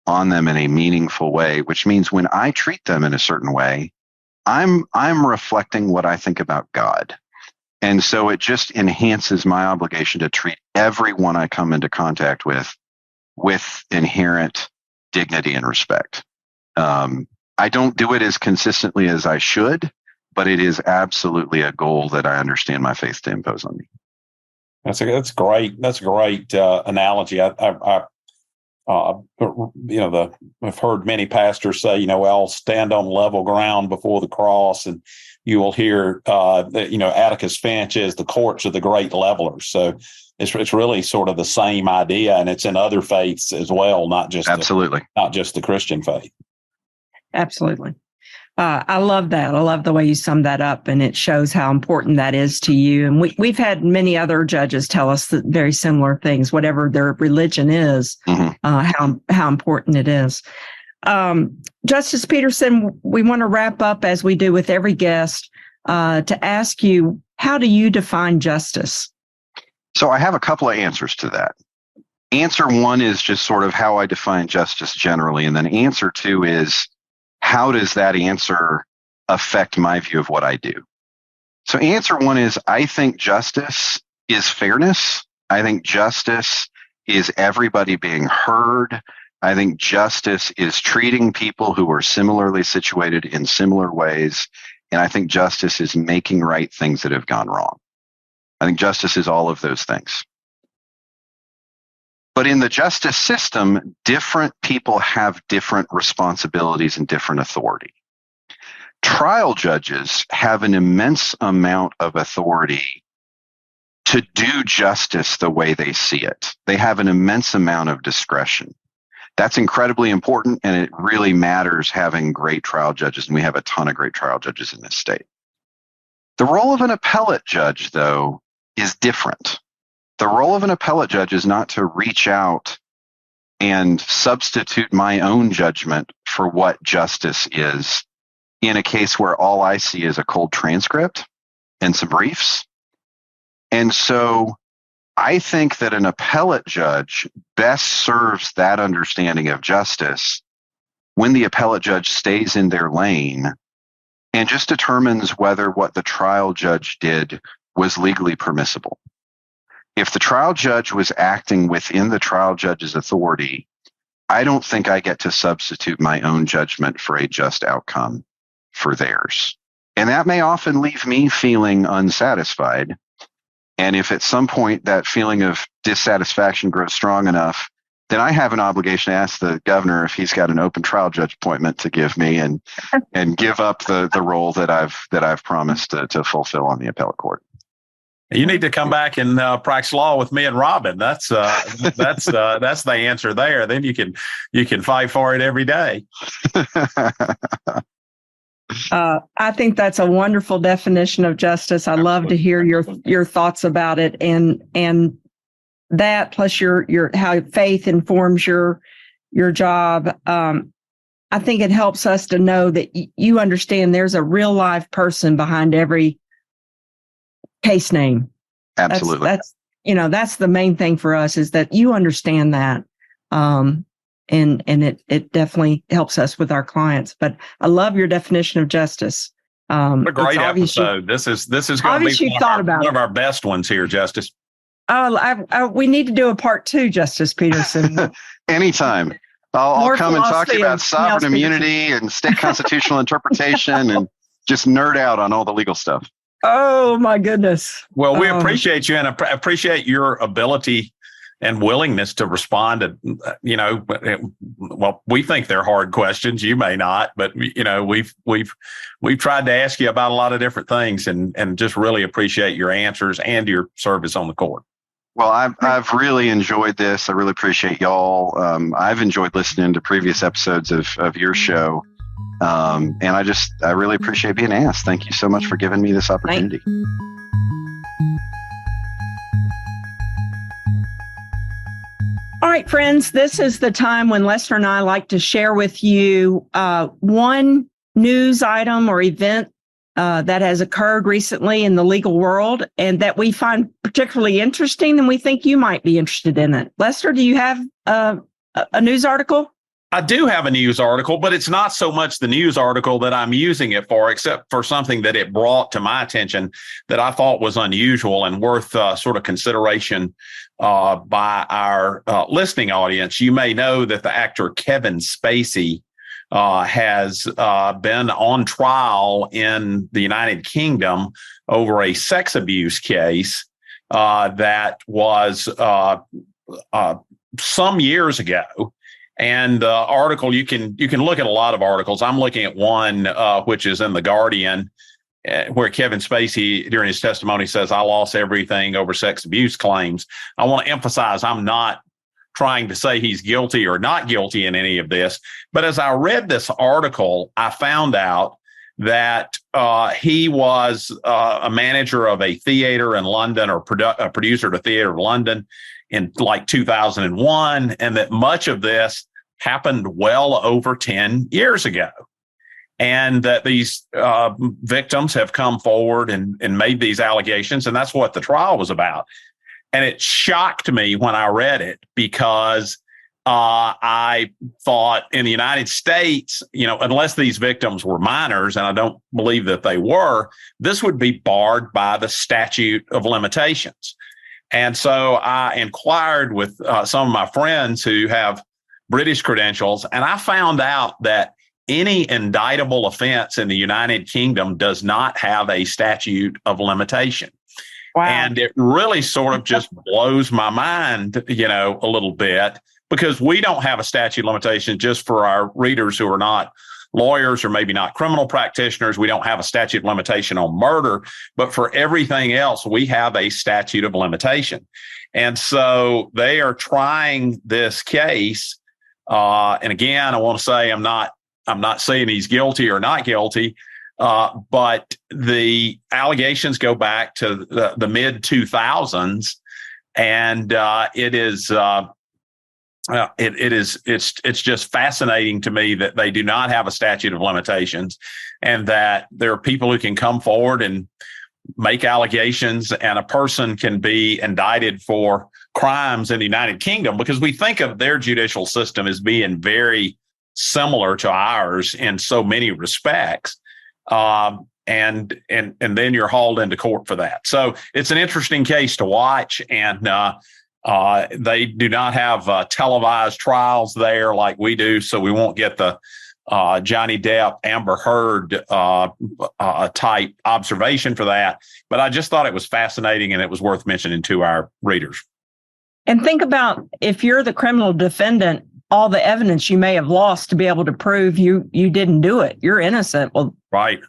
on them in a meaningful way, which means when I treat them in a certain way, I'm reflecting what I think about God. And so it just enhances my obligation to treat everyone I come into contact with inherent dignity and respect. I don't do it as consistently as I should, but it is absolutely a goal that I understand my faith to impose on me. That's great. That's a great analogy. I've heard many pastors say, I'll stand on level ground before the cross, and you will hear that, Atticus Finch is the courts of the great levelers. So it's really sort of the same idea, and it's in other faiths as well, not just the Christian faith. Absolutely. I love that. I love the way you summed that up, and it shows how important that is to you. And we've had many other judges tell us that very similar things, whatever their religion is, how important it is. Justice Peterson, we want to wrap up, as we do with every guest, to ask you, how do you define justice? So I have a couple of answers to that. Answer 1 is just sort of how I define justice generally, and then answer 2 is, how does that answer affect my view of what I do? So answer 1 is, I think justice is fairness. I think justice is everybody being heard. I think justice is treating people who are similarly situated in similar ways. And I think justice is making right things that have gone wrong. I think justice is all of those things. But in the justice system, different people have different responsibilities and different authority. Trial judges have an immense amount of authority to do justice the way they see it. They have an immense amount of discretion. That's incredibly important, and it really matters having great trial judges, and we have a ton of great trial judges in this state. The role of an appellate judge, though, is different. The role of an appellate judge is not to reach out and substitute my own judgment for what justice is in a case where all I see is a cold transcript and some briefs. And so I think that an appellate judge best serves that understanding of justice when the appellate judge stays in their lane and just determines whether what the trial judge did was legally permissible. If the trial judge was acting within the trial judge's authority, I don't think I get to substitute my own judgment for a just outcome for theirs. And that may often leave me feeling unsatisfied. And if at some point that feeling of dissatisfaction grows strong enough, then I have an obligation to ask the governor if he's got an open trial judge appointment to give me and give up the role that I've promised to fulfill on the appellate court. You need to come back and practice law with me and Robin. That's the answer there. Then you can fight for it every day. I think that's a wonderful definition of justice. I love to hear your thoughts about it, and that plus your how faith informs your job. I think it helps us to know that you understand there's a real live person behind every case name. Absolutely. That's the main thing for us, is that you understand that. And it definitely helps us with our clients. But I love your definition of justice. What a great episode. This is going to be one of our best ones here, Justice. Oh, we need to do a part 2, Justice Peterson. Anytime. I'll come and talk to you about sovereign immunity and state constitutional interpretation and just nerd out on all the legal stuff. Oh, my goodness. Well, we appreciate you and appreciate your ability and willingness to respond to, well, we think they're hard questions. You may not, but we've tried to ask you about a lot of different things, and just really appreciate your answers and your service on the court. Well, I've really enjoyed this. I really appreciate y'all. I've enjoyed listening to previous episodes of your show. And I really appreciate being asked. Thank you so much for giving me this opportunity. All right, friends, this is the time when Lester and I like to share with you one news item or event that has occurred recently in the legal world and that we find particularly interesting, and we think you might be interested in it. Lester, do you have a news article? I do have a news article, but it's not so much the news article that I'm using it for, except for something that it brought to my attention that I thought was unusual and worth sort of consideration by our listening audience. You may know that the actor Kevin Spacey has been on trial in the United Kingdom over a sex abuse case that was some years ago. And the article, you can look at a lot of articles. I'm looking at one which is in The Guardian, where Kevin Spacey, during his testimony, says, "I lost everything over sex abuse claims." I want to emphasize I'm not trying to say he's guilty or not guilty in any of this. But as I read this article, I found out that he was a manager of a theater in London, or a producer at a theater in London in like 2001, and that much of this happened well over 10 years ago. And that these victims have come forward and made these allegations, and that's what the trial was about. And it shocked me when I read it, because I thought in the United States, unless these victims were minors, and I don't believe that they were, this would be barred by the statute of limitations. And so I inquired with some of my friends who have British credentials, and I found out that any indictable offense in the United Kingdom does not have a statute of limitation. Wow. And it really sort of just blows my mind, a little bit, because we don't have a statute of limitation. Just for our readers who are not lawyers or maybe not criminal practitioners, we don't have a statute of limitation on murder, but for everything else, we have a statute of limitation. And so they are trying this case. And again, I want to say I'm not saying he's guilty or not guilty, but the allegations go back to the mid 2000s, and it's just fascinating to me that they do not have a statute of limitations, and that there are people who can come forward and make allegations, and a person can be indicted for crimes in the United Kingdom, because we think of their judicial system as being very similar to ours in so many respects. And then you're hauled into court for that. So it's an interesting case to watch. And they do not have televised trials there like we do, so we won't get the Johnny Depp, Amber Heard type observation for that. But I just thought it was fascinating, and it was worth mentioning to our readers. And think about, if you're the criminal defendant, all the evidence you may have lost to be able to prove you didn't do it. You're innocent. Well, right.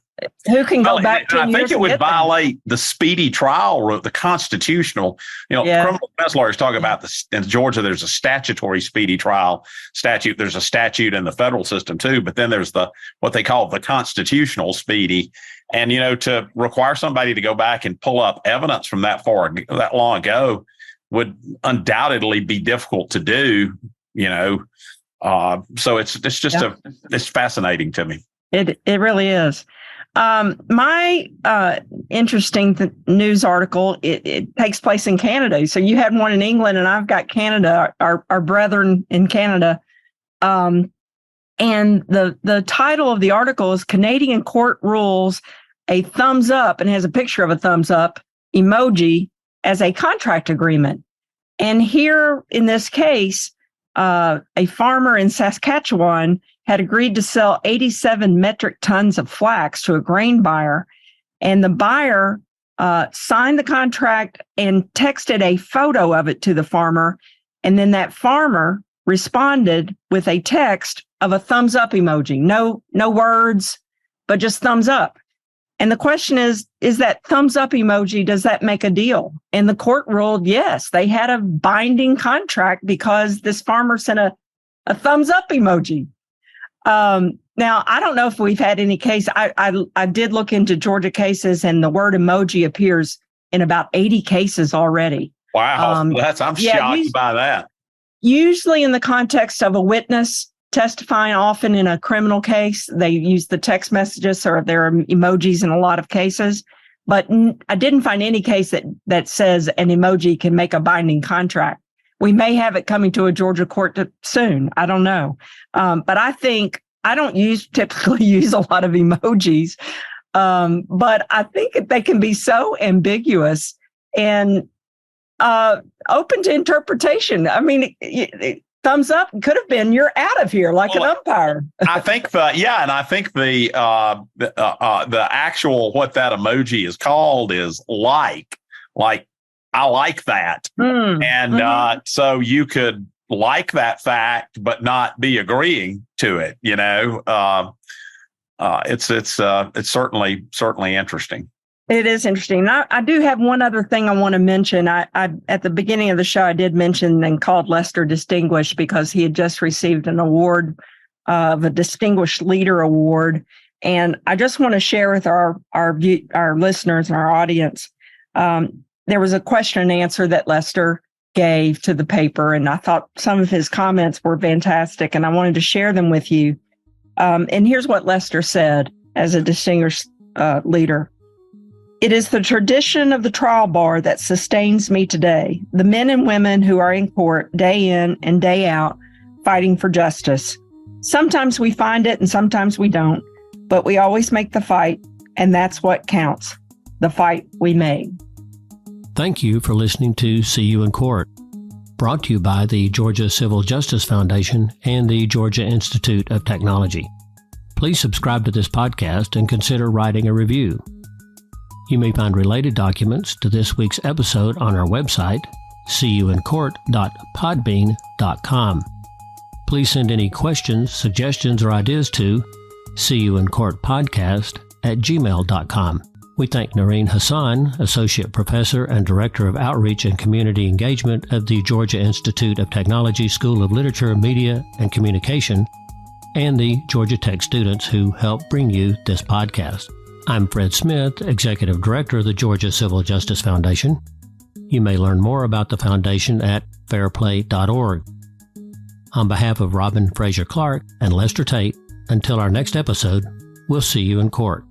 Who can go back 10 years? I think it would violate the speedy trial rule, the constitutional. Criminal defense lawyers talk about this. In Georgia, there's a statutory speedy trial statute. There's a statute in the federal system too, but then there's what they call the constitutional speedy. And to require somebody to go back and pull up evidence from that long ago would undoubtedly be difficult to do. So it's fascinating to me. It really is. My interesting news article, it takes place in Canada. So you had one in England, and I've got Canada, our brethren in Canada. And the title of the article is Canadian Court Rules a Thumbs Up, and has a picture of a thumbs up emoji as a contract agreement. And here in this case, a farmer in Saskatchewan had agreed to sell 87 metric tons of flax to a grain buyer, and the buyer signed the contract and texted a photo of it to the farmer, and then that farmer responded with a text of a thumbs up emoji. No words, but just thumbs up. And the question is that thumbs up emoji, does that make a deal? And the court ruled yes, they had a binding contract because this farmer sent a thumbs up emoji. Now, I don't know if we've had any case. I did look into Georgia cases, and the word emoji appears in about 80 cases already. Wow. I'm shocked by that. Usually in the context of a witness testifying, often in a criminal case, they use the text messages, or there are emojis in a lot of cases. But I didn't find any case that says an emoji can make a binding contract. We may have it coming to a Georgia court soon. I don't know. But I think I don't typically use a lot of emojis. But I think they can be so ambiguous and open to interpretation. I mean, thumbs up could have been you're out of here, like an umpire. I think and I think the actual what that emoji is called is like I like that. And so you could like that fact, but not be agreeing to it. It's certainly interesting. It is interesting. I do have one other thing I want to mention. I at the beginning of the show, I did mention and called Lester distinguished because he had just received an award of a Distinguished Leader Award. And I just want to share with our listeners and our audience. There was a question and answer that Lester gave to the paper, and I thought some of his comments were fantastic, and I wanted to share them with you. And here's what Lester said as a distinguished leader. It is the tradition of the trial bar that sustains me today, the men and women who are in court day in and day out fighting for justice. Sometimes we find it and sometimes we don't, but we always make the fight, and that's what counts, the fight we made. Thank you for listening to See You in Court, brought to you by the Georgia Civil Justice Foundation and the Georgia Institute of Technology. Please subscribe to this podcast and consider writing a review. You may find related documents to this week's episode on our website, seeyouincourt.podbean.com. Please send any questions, suggestions, or ideas to seeyouincourtpodcast@gmail.com. We thank Noreen Hassan, Associate Professor and Director of Outreach and Community Engagement of the Georgia Institute of Technology School of Literature, Media, and Communication, and the Georgia Tech students who help bring you this podcast. I'm Fred Smith, Executive Director of the Georgia Civil Justice Foundation. You may learn more about the foundation at fairplay.org. On behalf of Robin Fraser Clark and Lester Tate, until our next episode, we'll see you in court.